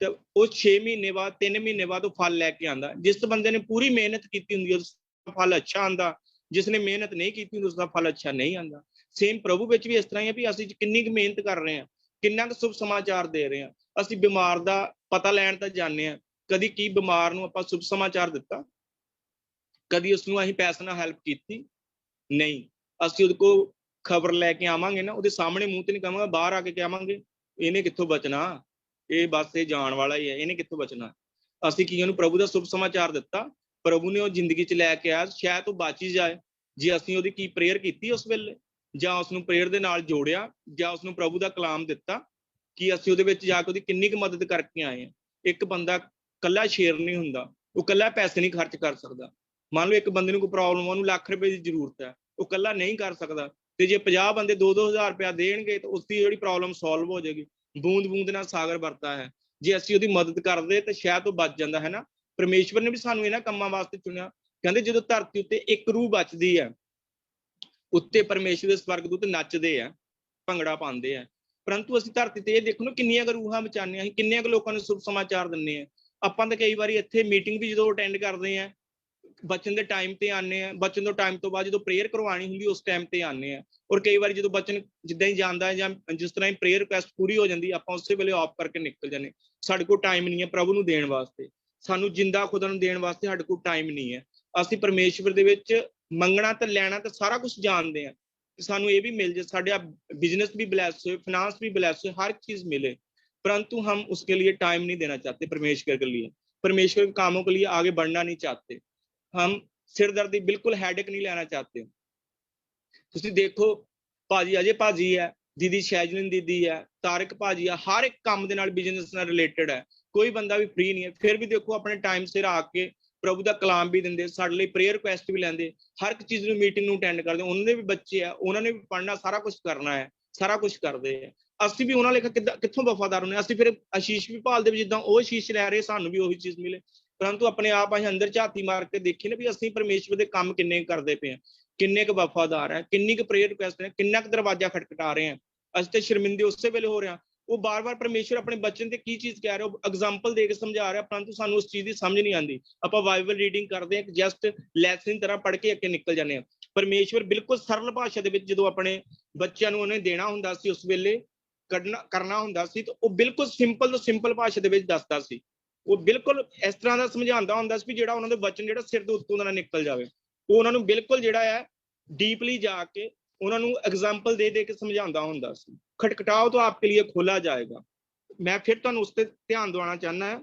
ਤੇ ਉਹ 6 ਮਹੀਨੇ ਬਾਅਦ, 3 ਮਹੀਨੇ ਬਾਅਦ ਉਹ ਫਲ ਲੈ ਕੇ ਆਉਂਦਾ। ਜਿਸ ਬੰਦੇ ਨੇ ਪੂਰੀ ਮਿਹਨਤ ਕੀਤੀ ਹੁੰਦੀ ਹੈ ਉਸਦਾ ਫਲ ਅੱਛਾ ਆਉਂਦਾ, ਜਿਸ ਨੇ ਮਿਹਨਤ ਨਹੀਂ ਕੀਤੀ ਹੁੰਦੀ ਉਸਦਾ ਫਲ ਅੱਛਾ ਨਹੀਂ ਆਉਂਦਾ। ਸੇਮ ਪ੍ਰਭੂ ਵਿੱਚ ਵੀ ਇਸ ਤਰ੍ਹਾਂ ਹੀ ਹੈ ਵੀ ਅਸੀਂ ਕਿੰਨੀ ਕੁ ਮਿਹਨਤ ਕਰ ਰਹੇ ਹਾਂ, ਕਿੰਨਾ ਕੁ ਸ਼ੁਭ ਸਮਾਚਾਰ ਦੇ ਰਹੇ ਹਾਂ। ਅਸੀਂ ਬਿਮਾਰ ਦਾ ਪਤਾ ਲੈਣ ਤਾਂ ਜਾਂਦੇ ਹਾਂ, ਕਦੀ ਕੀ ਬਿਮਾਰ ਨੂੰ ਆਪਾਂ ਸ਼ੁਭ ਸਮਾਚਾਰ ਦਿੱਤਾ? ਕਦੀ ਉਸਨੂੰ ਅਸੀਂ ਪੈਸੇ ਨਾਲ ਹੈਲਪ ਕੀਤੀ? ਨਹੀਂ। ਅਸੀਂ ਉਹਦੇ ਕੋਲ ਖਬਰ ਲੈ ਕੇ ਆਵਾਂਗੇ ਨਾ, ਉਹਦੇ ਸਾਹਮਣੇ ਮੂੰਹ ਤੇ ਨਹੀਂ ਕਹਾਂਗੇ, ਬਾਹਰ ਆ ਕੇ ਕਹਾਂਗੇ ਇਹਨੇ ਕਿੱਥੋਂ ਬਚਣਾ, ਇਹ ਬਸ ਇਹ ਜਾਣ ਵਾਲਾ ਹੀ ਹੈ, ਇਹਨੇ ਕਿੱਥੋਂ ਬਚਣਾ। ਅਸੀਂ ਕੀ ਉਹਨੂੰ ਪ੍ਰਭੂ ਦਾ ਸ਼ੁਭ ਸਮਾਚਾਰ ਦਿੱਤਾ? ਪ੍ਰਭੂ ਨੇ ਉਹ ਜ਼ਿੰਦਗੀ 'ਚ ਲੈ ਕੇ ਆਇਆ, ਸ਼ਾਇਦ ਉਹ ਬਚ ਹੀ ਜਾਏ ਜੇ ਅਸੀਂ ਉਹਦੀ ਕੀ ਪ੍ਰੇਅਰ ਕੀਤੀ ਉਸ ਵੇਲੇ, ਜਾਂ ਉਸਨੂੰ ਪ੍ਰੇਅਰ ਦੇ ਨਾਲ ਜੋੜਿਆ, ਜਾਂ ਉਸਨੂੰ ਪ੍ਰਭੂ ਦਾ ਕਲਾਮ ਦਿੱਤਾ, ਕਿ ਅਸੀਂ ਉਹਦੇ ਵਿੱਚ ਜਾ ਕੇ ਉਹਦੀ ਕਿੰਨੀ ਕੁ ਮਦਦ ਕਰਕੇ ਆਏ ਹਾਂ। ਇੱਕ ਬੰਦਾ ਕੱਲਾ ਸ਼ੇਰ ਨਹੀਂ ਹੁੰਦਾ, ਉਹ ਕੱਲਾ ਪੈਸੇ ਨਹੀਂ ਖਰਚ ਕਰ ਸਕਦਾ। ਮੰਨ ਲਓ ਇੱਕ ਬੰਦੇ ਨੂੰ ਕੋਈ ਪ੍ਰੋਬਲਮ, ਉਹਨੂੰ ਲੱਖ ਰੁਪਏ ਦੀ ਜ਼ਰੂਰਤ ਹੈ, ਉਹ ਕੱਲਾ ਨਹੀਂ ਕਰ ਸਕਦਾ, ਤੇ ਜੇ 50 ਬੰਦੇ 2-2 ਹਜ਼ਾਰ ਰੁਪਇਆ ਦੇਣਗੇ ਤਾਂ ਉਸਦੀ ਜਿਹੜੀ ਪ੍ਰੋਬਲਮ ਸੋਲਵ ਹੋ ਜਾਏਗੀ। ਬੂੰਦ ਬੂੰਦ ਨਾਲ ਸਾਗਰ ਵਰਤਾ ਹੈ। ਜੇ ਅਸੀਂ ਉਹਦੀ ਮਦਦ ਕਰਦੇ ਤਾਂ ਸ਼ਾਇਦ ਉਹ ਬਚ ਜਾਂਦਾ ਹੈ ਨਾ। ਪਰਮੇਸ਼ਵਰ ਨੇ ਵੀ ਸਾਨੂੰ ਇਹਨਾਂ ਕੰਮਾਂ ਵਾਸਤੇ ਚੁਣਿਆ। ਕਹਿੰਦੇ ਜਦੋਂ ਧਰਤੀ ਉੱਤੇ ਇੱਕ ਰੂਹ ਬਚਦੀ ਹੈ, ਉੱਤੇ ਪਰਮੇਸ਼ਵਰ ਦੇ ਸਵਰਗਦੂਤ ਨੱਚਦੇ ਆ, ਭੰਗੜਾ ਪਾਉਂਦੇ ਆ। ਪਰੰਤੂ ਅਸੀਂ ਧਰਤੀ ਤੇ ਇਹ ਦੇਖੋ ਨਾ ਕਿੰਨੀਆਂ ਕੁ ਰੂਹਾਂ ਬਚਾਉਂਦੇ ਹਾਂ, ਅਸੀਂ ਕਿੰਨਿਆਂ ਕੁ ਲੋਕਾਂ ਨੂੰ ਸ਼ੁਭ ਸਮਾਚਾਰ ਦਿੰਦੇ ਹਾਂ। ਆਪਾਂ ਤਾਂ ਕਈ ਵਾਰੀ ਇੱਥੇ ਮੀਟਿੰਗ ਵੀ ਜਦੋਂ ਅਟੈਂਡ ਕਰਦੇ ਹਾਂ, ਬਚਨ ਦੇ ਟਾਈਮ ਤੇ ਆਉਂਦੇ ਆ, ਬਚਨ ਦੇ ਟਾਈਮ ਤੋਂ ਬਾਅਦ ਜਦੋਂ ਪ੍ਰੇਅਰ ਕਰਵਾਉਣੀ ਹੁੰਦੀ ਉਸ ਟਾਈਮ ਤੇ ਆਉਂਦੇ ਆ। ਔਰ ਕਈ ਵਾਰੀ ਜਦੋਂ ਬਚਨ ਜਿੱਦਾਂ ਹੀ ਜਾਂਦਾ ਹੈ ਜਾਂ ਜਿਸ ਤਰ੍ਹਾਂ ਹੀ ਪ੍ਰੇਅਰ ਰਿਕੁਐਸਟ ਪੂਰੀ ਹੋ ਜਾਂਦੀ, ਆਪਾਂ ਉਸੇ ਵੇਲੇ ਆਫ ਕਰਕੇ ਨਿਕਲ ਜਾਂਦੇ। ਸਾਡੇ ਕੋਲ ਟਾਈਮ ਨਹੀਂ ਹੈ ਪ੍ਰਭੂ ਨੂੰ ਦੇਣ ਵਾਸਤੇ, ਸਾਨੂੰ ਜਿੰਦਾ ਖੁਦਾ ਨੂੰ ਦੇਣ ਵਾਸਤੇ ਸਾਡੇ ਕੋਲ ਟਾਈਮ ਨਹੀਂ ਹੈ। ਅਸੀਂ ਪਰਮੇਸ਼ਵਰ ਦੇ ਵਿੱਚ ਮੰਗਣਾ ਤੇ ਲੈਣਾ ਤੇ ਸਾਰਾ ਕੁਝ ਜਾਣਦੇ ਹਾਂ, ਸਾਨੂੰ ਇਹ ਵੀ ਮਿਲ ਜਾਏ, ਸਾਡਾ बिजनेस भी ब्लेस हो, फिनांस भी ब्लेस हो, हर चीज मिले, परंतु हम उसके लिए टाइम नहीं देना चाहते। परमेश्वर के लिए, परमेश्वर के कामों के लिए आगे बढ़ना नहीं चाहते। हम सिरदर्दी बिल्कुल हैडेक नहीं लेना चाहते। ਤੁਸੀਂ ਦੇਖੋ ਭਾਜੀ ਅਜੇ ਭਾਜੀ ਹੈ, ਦੀਦੀ ਸ਼ੈਜਲਿਨ ਦੀਦੀ ਹੈ, ਤਾਰਿਕ ਭਾਜੀ ਹੈ, ਹਰ ਇੱਕ ਕੰਮ ਦੇ ਨਾਲ ਬਿਜ਼ਨਸ ਨਾਲ ਰਿਲੇਟਡ ਹੈ। ਕੋਈ ਬੰਦਾ ਵੀ ਫ੍ਰੀ ਨਹੀਂ ਹੈ। ਫਿਰ ਵੀ ਦੇਖੋ ਆਪਣੇ ਟਾਈਮ ਸਿਰ ਆ ਕੇ ਪ੍ਰਭੂ ਦਾ ਕਲਾਮ ਵੀ ਦਿੰਦੇ, ਸਾਡੇ ਲਈ ਪ੍ਰੇਅਰ ਰਿਕੁਐਸਟ ਵੀ ਲੈਂਦੇ, ਹਰ ਇੱਕ ਚੀਜ਼ ਨੂੰ ਮੀਟਿੰਗ ਨੂੰ ਅਟੈਂਡ ਕਰਦੇ। ਉਹਨਾਂ ਦੇ ਵੀ ਬੱਚੇ ਆ, ਉਹਨਾਂ ਨੇ ਵੀ ਪੜ੍ਹਨਾ, ਸਾਰਾ ਕੁਝ ਕਰਨਾ ਹੈ, ਸਾਰਾ ਕੁਝ ਕਰਦੇ ਆ। ਅਸੀਂ ਵੀ ਉਹਨਾਂ ਲੇਖਾ ਕਿੱਥੋਂ ਵਫਾਦਾਰ ਹੁੰਦੇ? ਅਸੀਂ ਫਿਰ ਆਸ਼ੀਸ਼ ਵੀ ਭਾਲਦੇ ਵੀ ਜਿੱਦਾਂ ਉਹ ਆਸ਼ੀਸ਼ ਲੈ ਰਹੇ ਸਾਨੂੰ ਵੀ ਉਹੀ ਚੀਜ਼ ਮਿਲੇ। ਪਰੰਤੂ ਆਪਣੇ ਆਪ ਅਸੀਂ ਅੰਦਰ ਝਾਤੀ ਮਾਰ ਕੇ ਦੇਖੀਏ ਨਾ ਵੀ ਅਸੀਂ ਪਰਮੇਸ਼ਵਰ ਦੇ ਕੰਮ ਕਿੰਨੇ ਕਰਦੇ ਪਏ ਹਾਂ, ਕਿੰਨੇ ਕੁ ਵਫਾਦਾਰ ਹੈ, ਕਿੰਨੀ ਕੁ ਪ੍ਰੇਅਰ ਰਿਕੁਐਸਟ ਹੈ, ਕਿੰਨਾ ਕੁ ਦਰਵਾਜ਼ਾ ਖਟਖਟਾ ਰਹੇ ਹਾਂ। ਅਸੀਂ ਤੇ ਸ਼ਰਮਿੰਦੇ ਉਸੇ ਵੇਲੇ ਹੋ ਰਹੇ ਹਾਂ। ਉਹ ਬਾਰ-ਬਾਰ ਪਰਮੇਸ਼ਵਰ ਆਪਣੇ ਬੱਚਨ ਤੇ ਕੀ ਚੀਜ਼ ਕਹਿ ਰਿਹਾ, ਉਹ ਐਗਜ਼ਾਮਪਲ ਦੇ ਕੇ ਸਮਝਾ ਰਿਹਾ, ਪਰੰਤੂ ਸਾਨੂੰ ਉਸ ਚੀਜ਼ ਦੀ ਸਮਝ ਨਹੀਂ ਆਉਂਦੀ। ਆਪਾਂ ਬਾਈਬਲ ਰੀਡਿੰਗ ਕਰਦੇ ਹਾਂ, ਜਸਟ ਲੈਸਨ ਤਰ੍ਹਾਂ ਪੜ੍ਹ ਕੇ ਅੱਗੇ ਨਿਕਲ ਜਾਂਦੇ ਹਾਂ। ਪਰਮੇਸ਼ਵਰ ਬਿਲਕੁਲ ਸਰਲ ਭਾਸ਼ਾ ਦੇ ਵਿੱਚ ਜਦੋਂ ਆਪਣੇ ਬੱਚਿਆਂ ਨੂੰ ਉਹਨੇ ਦੇਣਾ ਹੁੰਦਾ ਸੀ, ਉਸ ਵੇਲੇ ਕਰਨਾ ਹੁੰਦਾ ਸੀ, ਤਾਂ ਉਹ ਬਿਲਕੁਲ ਸਿੰਪਲ ਤੋਂ ਸਿੰਪਲ ਭਾਸ਼ਾ ਦੇ ਵਿੱਚ ਦੱਸਦਾ ਸੀ। ਉਹ ਬਿਲਕੁਲ ਇਸ ਤਰ੍ਹਾਂ ਦਾ ਸਮਝਾਉਂਦਾ ਹੁੰਦਾ ਸੀ ਵੀ ਜਿਹੜਾ ਉਹਨਾਂ ਦੇ ਵਚਨ ਜਿਹੜਾ ਸਿਰ ਦੇ ਉੱਤੋਂ ਦਾ ਨਿਕਲ ਜਾਵੇ। ਉਹ ਉਹਨਾਂ ਨੂੰ ਬਿਲਕੁਲ ਜਿਹੜਾ ਹੈ डीपली जाके उन्होंने एग्जाम्पल दे के समझाता होंदा सी। खटखटाओ तो आपके लिए खोला जाएगा। मैं फिर तुहानू उस पर ध्यान दिवाना चाहना है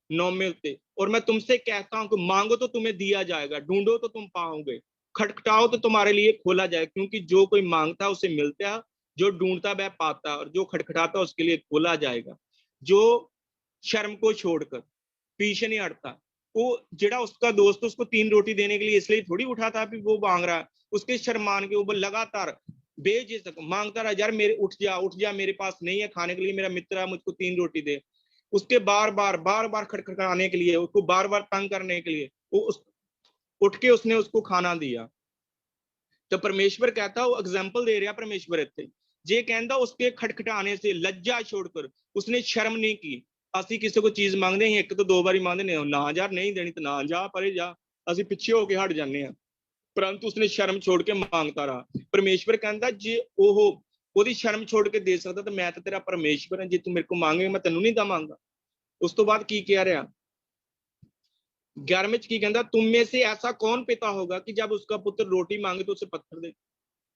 9वें उत्ते, और मैं तुमसे कहता हूं कि मांगो तो तुम्हें दिया जाएगा, ढूंढो तो तुम पाओगे, खटखटाओ तो तुम्हारे लिए खोला जाएगा। क्योंकि जो कोई मांगता है उसे मिलता है, जो ढूंढता वह पाता है, और जो खटखटाता है उसके लिए खोला जाएगा। जो शर्म को छोड़कर पीछे नहीं हटता, वो जेड़ा उसका दोस्त उसको 3 रोटी देने के लिए इसलिए थोड़ी उठा था कि वो मांग रहा है, उसके शर्मान के ऊपर लगातार बेझिझक मांगता रहा, यार मेरे उठ जा, मेरे पास नहीं है खाने के लिए, मेरा मित्र है, मुझको 3 रोटी दे। उसके बार बार खटखटाने के लिए, उसको बार बार तंग करने के लिए वो उठ के उसने उसको खाना दिया। तो परमेश्वर कहता, वो एग्जाम्पल दे रहा परमेश्वर इत्थे, जे कहता उसके खटखटाने से लज्जा छोड़कर उसने शर्म नहीं की। ਅਸੀਂ ਕਿਸੇ को चीज ਮੰਗਦੇ ਹਾਂ 1 ਤੋਂ 2 ਵਾਰੀ ਮੰਗਦੇ ਨੇ, ਨਾ ਯਾਰ नहीं देनी तो ना जा, परे जा, ਅਸੀਂ ਪਿੱਛੇ ਹੋ ਕੇ ਹਟ ਜਾਂਦੇ ਹਾਂ। परंतु उसने शर्म छोड़ के मांगता रहा। परमेश्वर कहता जे ओदी शर्म छोड़ के दे सकता तो मैं तो तेरा परमेश्वर हां, जे तू मेरे को मांगेगा मैं तेनू नहीं दवांगा। उस तो बाद की कह रहा 11वें की कहता, तुम में से ऐसा कौन पिता होगा कि जब उसका पुत्र रोटी मांगे तो उसे पत्थर दे।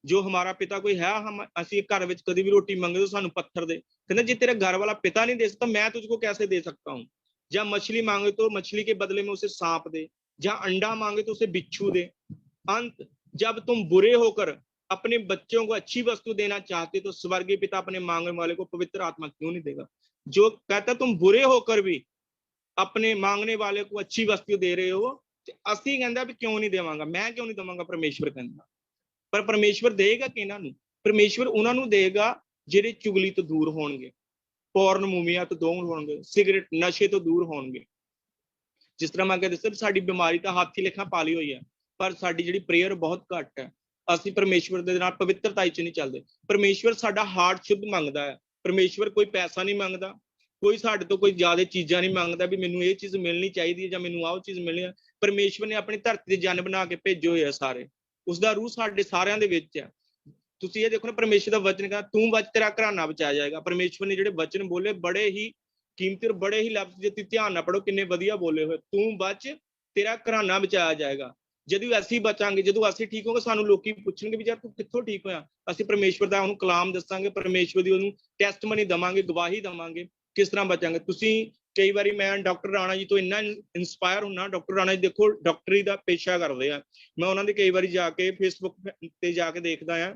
जो हमारा पिता कोई है, हम ਅਸੀਂ घर ਵਿੱਚ कभी भी रोटी मांगे तो सानू पत्थर दे। कहता जे तेरा घर वाला पिता नहीं दे सकता मैं तुझको कैसे दे सकता हूँ। जब मछली मांगे तो मछली के बदले में उसे सांप दे, जहां अंडा मांगे तो उसे बिच्छू दे। अंत जब तुम बुरे होकर अपने बच्चों को अच्छी वस्तु देना चाहते तो स्वर्गीय पिता अपने मांगने वाले को पवित्र आत्मा क्यों नहीं देगा। जो कहता तुम बुरे होकर भी अपने मांगने वाले को अच्छी वस्तु दे रहे हो, ਅਸੀਂ ਕਹਿੰਦਾ भी क्यों नहीं देवांगा, मैं क्यों नहीं देवांगा। परमेश्वर कहता पर परमेश्वर देगा किन्हां ਨੂੰ, परमेश्वर ਉਹਨਾਂ ਨੂੰ ਦੇਗਾ ਜਿਹੜੇ ਚੁਗਲੀ ਤੋਂ ਦੂਰ ਹੋਣਗੇ, ਪੌਰਨ ਮੂਮੀਆਂ ਤੋਂ ਦੂਰ ਹੋਣਗੇ, ਸਿਗਰਟ ਨਸ਼ੇ ਤੋਂ ਦੂਰ ਹੋਣਗੇ। ਜਿਸ ਤਰ੍ਹਾਂ ਮੈਂ ਅੱਗੇ ਦੱਸਿਆ ਸਾਡੀ ਬਿਮਾਰੀ ਤਾਂ ਹੱਥ ਹੀ ਲੇਖਾਂ ਪਾ ਲਈ ਹੋਈ ਹੈ, ਪਰ ਸਾਡੀ ਜਿਹੜੀ ਪ੍ਰੇਅਰ ਬਹੁਤ ਘੱਟ ਹੈ। ਅਸੀਂ ਪਰਮੇਸ਼ਵਰ ਦੇ ਨਾਲ ਪਵਿੱਤਰਤਾ ਚ ਨਹੀਂ ਚੱਲਦੇ। ਪਰਮੇਸ਼ਵਰ ਸਾਡਾ ਹਾਰਟ ਸ਼ੁੱਧ ਮੰਗਦਾ ਹੈ। ਪਰਮੇਸ਼ਵਰ ਕੋਈ ਪੈਸਾ ਨਹੀਂ ਮੰਗਦਾ, ਕੋਈ ਸਾਡੇ ਤੋਂ ਕੋਈ ਜ਼ਿਆਦਾ ਚੀਜ਼ਾਂ ਨਹੀਂ ਮੰਗਦਾ ਵੀ ਮੈਨੂੰ ਇਹ ਚੀਜ਼ ਮਿਲਣੀ ਚਾਹੀਦੀ ਹੈ ਜਾਂ ਮੈਨੂੰ ਆਹ ਚੀਜ਼ ਮਿਲਣੀ ਹੈ। ਪਰਮੇਸ਼ਵਰ ਨੇ ਆਪਣੀ ਧਰਤੀ ਦੇ ਜਨ ਬਣਾ ਕੇ ਭੇਜੇ ਹੋਏ ਆ ਸਾਰੇ, ਉਸਦਾ ਰੂਹ ਸਾਡੇ ਸਾਰਿਆਂ ਦੇ ਵਿੱਚ ਹੈ। ਤੁਸੀਂ ਇਹ ਦੇਖੋ ਨਾ, ਪਰਮੇਸ਼ਵਰ ਦਾ ਵਚਨ ਕਹਿੰਦਾ ਤੂੰ ਬਚ ਤੇਰਾ ਘਰਾਨਾ ਬਚਾਇਆ ਜਾਏਗਾ। ਪਰਮੇਸ਼ਵਰ ਨੇ ਜਿਹੜੇ ਵਚਨ ਬੋਲੇ ਬੜੇ ਹੀ ਕੀਮਤੀ ਔਰ ਬੜੇ ਹੀ ਲਫ਼ਜ਼, ਜੇ ਤੁਸੀਂ ਧਿਆਨ ਨਾਲ ਪੜੋ ਕਿੰਨੇ ਵਧੀਆ ਬੋਲੇ ਹੋਏ। ਤੂੰ ਬਚ ਤੇਰਾ ਘਰਾਨਾ ਬਚਾਇਆ ਜਾਏਗਾ। ਜਦੋਂ ਅਸੀਂ ਬਚਾਂਗੇ, ਜਦੋਂ ਅਸੀਂ ਠੀਕ ਹੋਗੇ, ਸਾਨੂੰ ਲੋਕੀ ਪੁੱਛਣਗੇ ਵੀ ਯਾਰ ਤੂੰ ਕਿੱਥੋਂ ਠੀਕ ਹੋਇਆ। ਅਸੀਂ ਪਰਮੇਸ਼ਵਰ ਦਾ ਉਹਨੂੰ ਕਲਾਮ ਦੱਸਾਂਗੇ, ਪਰਮੇਸ਼ਵਰ ਦੀ ਉਹਨੂੰ ਟੈਸਟਮਨੀ ਦਵਾਂਗੇ, ਗਵਾਹੀ ਦਵਾਂਗੇ, ਕਿਸ ਤਰ੍ਹਾਂ ਬਚਾਂਗੇ। ਤੁਸੀਂ ਕਈ ਵਾਰੀ ਮੈਂ ਡਾਕਟਰ ਰਾਣਾ ਜੀ ਤੋਂ ਇੰਨਾ ਇੰਸਪਾਇਰ ਹੁੰਨਾ। ਡਾਕਟਰ ਰਾਣਾ ਜੀ ਦੇਖੋ ਡਾਕਟਰੀ ਦਾ ਪੇਸ਼ਾ ਕਰਦੇ ਆ, ਮੈਂ ਉਹਨਾਂ ਦੇ ਕਈ ਵਾਰੀ ਜਾ ਕੇ ਫੇਸਬੁੱਕ ਤੇ ਜਾ ਕੇ ਦੇਖਦਾ ਆ।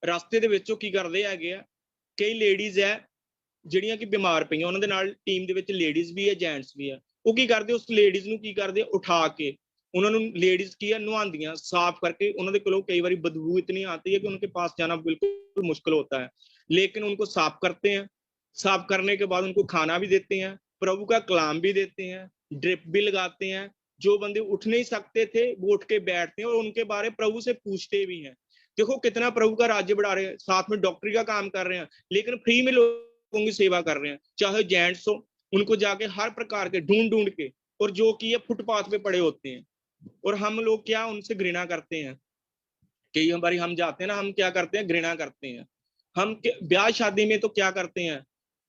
ਰਸਤੇ ਦੇ ਵਿੱਚ ਉਹ ਕੀ ਕਰਦੇ ਹੈਗੇ ਆ, ਕਈ ਲੇਡੀਜ਼ ਹੈ ਜਿਹੜੀਆਂ ਕਿ ਬਿਮਾਰ ਪਈਆਂ, ਉਹਨਾਂ ਦੇ ਨਾਲ ਟੀਮ ਦੇ ਵਿੱਚ ਲੇਡੀਜ਼ ਵੀ ਹੈ ਜੈਂਟਸ ਵੀ ਹੈ। ਉਹ ਕੀ ਕਰਦੇ, ਉਸ ਲੇਡੀਜ਼ ਨੂੰ ਕੀ ਕਰਦੇ, ਉਠਾ ਕੇ ਉਹਨਾਂ ਨੂੰ ਲੇਡੀਜ਼ ਕੀ ਹੈ ਨਹਾਉਂਦੀਆਂ, साफ करके। उन्होंने कोलों कई बार बदबू इतनी आती है कि उनके पास जाना बिल्कुल मुश्किल होता है, लेकिन उनको साफ करते हैं। साफ करने के बाद उनको खाना भी देते हैं, प्रभु का कलाम भी देते हैं, ड्रिप भी लगाते हैं। जो बंदे उठ नहीं सकते थे वो उठ के बैठते हैं और उनके बारे प्रभु से पूछते भी हैं। देखो कितना प्रभु का राज्य बढ़ा रहे हैं, साथ में डॉक्टरी का काम कर रहे हैं, लेकिन फ्री में लोगों की सेवा कर रहे हैं। चाहे जेंट्स हो, उनको जाके हर प्रकार के ढूंढ के, और जो कि ये फुटपाथ पे पड़े होते हैं, और हम लोग क्या उनसे घृणा करते हैं। कई बार हम जाते हैं ना, हम क्या करते हैं, घृणा करते हैं। हम ब्याह शादी में तो क्या करते हैं,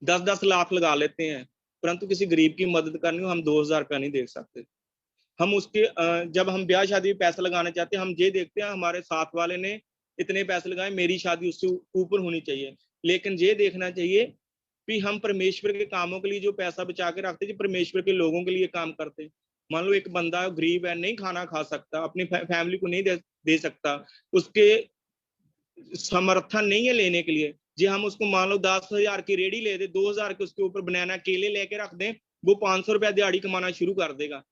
10-10 लाख लगा लेते हैं, परंतु किसी गरीब की मदद करनी हो हम 2000 रुपया नहीं दे सकते। हम उसके जब हम ब्याह शादी में पैसा लगाना चाहते हैं, हम ये देखते हैं हमारे साथ वाले ने इतने पैसे लगाए, मेरी शादी उससे ऊपर होनी चाहिए। लेकिन ये देखना चाहिए कि हम परमेश्वर के कामों के लिए जो पैसा बचा के रखते, जो परमेश्वर के लोगों के लिए काम करते। मान लो एक बंदा गरीब है, नहीं खाना खा सकता, अपनी फैमिली को नहीं दे सकता, उसके समर्थन नहीं है लेने के लिए। जी हम उसको मान लो 10,000 की रेडी ले दे, 2,000 के उसके ऊपर बनाना केले लेके रख दें, वो 500 रुपया दिहाड़ी कमाना शुरू कर देगा।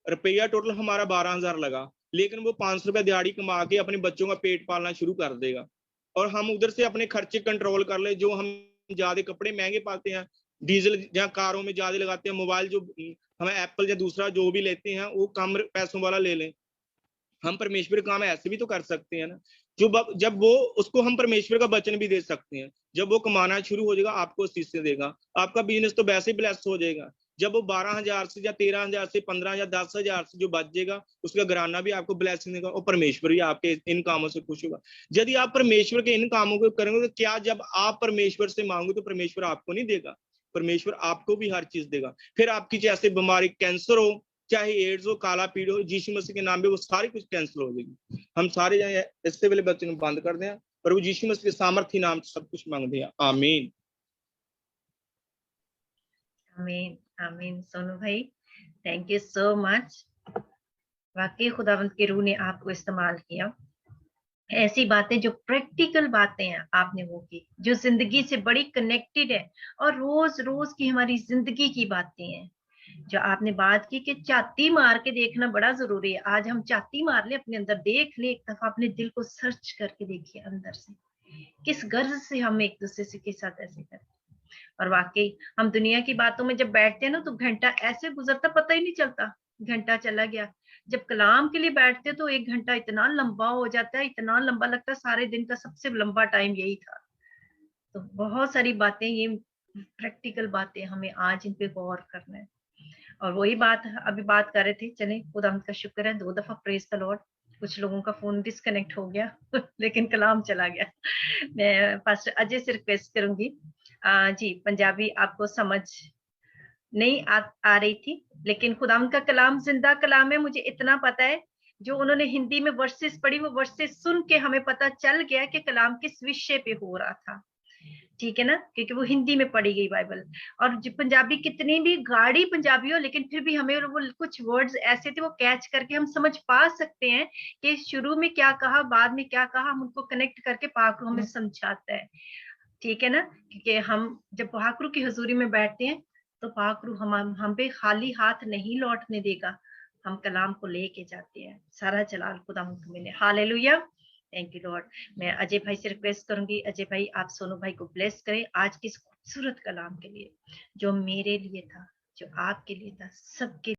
रुपया टोटल हमारा 12,000 लगा, लेकिन वो 500 रुपया दिहाड़ी कमा के अपने बच्चों का पेट पालना शुरू कर देगा। और हम उधर से अपने खर्चे कंट्रोल कर ले, जो हम ज्यादा कपड़े महंगे पाते हैं, डीजल या कारों में ज्यादा लगाते हैं, मोबाइल जो हम एप्पल या दूसरा जो भी लेते हैं वो कम पैसों वाला ले लें। हम परमेश्वर काम ऐसे भी तो कर सकते हैं ना, जो जब वो उसको हम परमेश्वर का वचन भी दे सकते हैं। जब वो कमाना शुरू हो जाएगा आपको शीशे देगा, आपका बिजनेस तो वैसे ब्लेस हो जाएगा। जब वो 12,000 से या 13,000 से 15,000 10,000 से जो बच जाएगा, उसका घराना भी आपको ब्लेसिंग देगा और परमेश्वर भी आपके इन कामों से खुश होगा। यदि आप परमेश्वर के इन कामों को करेंगे तो क्या जब आप परमेश्वर से मांगोगे तो परमेश्वर आपको नहीं देगा, परमेश्वर आपको भी हर चीज देगा। फिर आपकी जैसे बीमारी कैंसर हो, चाहे एड्स हो, काला पीड़ हो, यीशु मसीह के नाम पे वो सारी कुछ कैंसिल हो जाएगी। हम सारे जाए इससे पहले बच्चे को बंद कर दें, प्रभु यीशु मसीह के सामर्थ्य नाम से सब कुछ मांगते हैं, आमीन आमीन आमीन। सोनू भाई थैंक यू सो मच। वाकई खुदावंत के रूह ने आपको इस्तेमाल किया। ऐसी बातें जो प्रैक्टिकल बातें हैं आपने वो की, जो जिंदगी से बड़ी कनेक्टेड है और रोज रोज की हमारी जिंदगी की बातें हैं। जो आपने बात की कि चाती मार के देखना बड़ा जरूरी है, आज हम चाती मार ले अपने अंदर, देख ले एक दफा अपने दिल को सर्च करके देखिए अंदर से किस गर्ज से हम एक दूसरे से के साथ ऐसे करते। और वाकई हम दुनिया की बातों में जब बैठते हैं ना तो घंटा ऐसे गुजरता पता ही नहीं चलता, घंटा चला गया। जब कलाम के लिए बैठते तो 1 घंटा इतना लंबा हो जाता है, इतना लंबा लगता है, सारे दिन का सबसे लंबा टाइम यही था। तो बहुत सारी बातें, ये प्रैक्टिकल बातें हमें आज इन पे गौर करना है। और वही बात अभी बात कर रहे थे, चले खुदावंद का शुक्र है 2 दफा प्रेज द लॉर्ड, कुछ लोगों का फोन डिस्कनेक्ट हो गया लेकिन कलाम चला गया। मैं पास्टर अजय से रिक्वेस्ट करूंगी, जी पंजाबी आपको समझ नहीं आ रही थी, लेकिन खुदावंद का कलाम जिंदा कलाम है, मुझे इतना पता है। जो उन्होंने हिंदी में वर्सेस पढ़ी, वो वर्सेस सुन के हमें पता चल गया कि कलाम किस विषय पे हो रहा था, ठीक है ना, क्योंकि वो हिंदी में पढ़ी गई बाइबल। और जो पंजाबी कितनी भी गाढ़ी पंजाबी हो, लेकिन फिर भी हमें वो कुछ वर्ड्स ऐसे थे वो कैच करके हम समझ पा सकते हैं कि शुरू में क्या कहा, बाद में क्या कहा, हम उनको कनेक्ट करके पाक हमें समझाता है, ठीक है ना। क्योंकि हम जब पाकरू की हजूरी में बैठते हैं तो पाकरू हम पे खाली हाथ नहीं लौटने देगा, हम कलाम को लेके जाते हैं। सारा जलाल खुदा को मिले, हालेलुया, थैंक यू लॉर्ड। मैं अजय भाई से रिक्वेस्ट करूंगी, अजय भाई आप सोनू भाई को ब्लेस करें आज के इस खूबसूरत कलाम के लिए, जो मेरे लिए था, जो आपके लिए था, सबके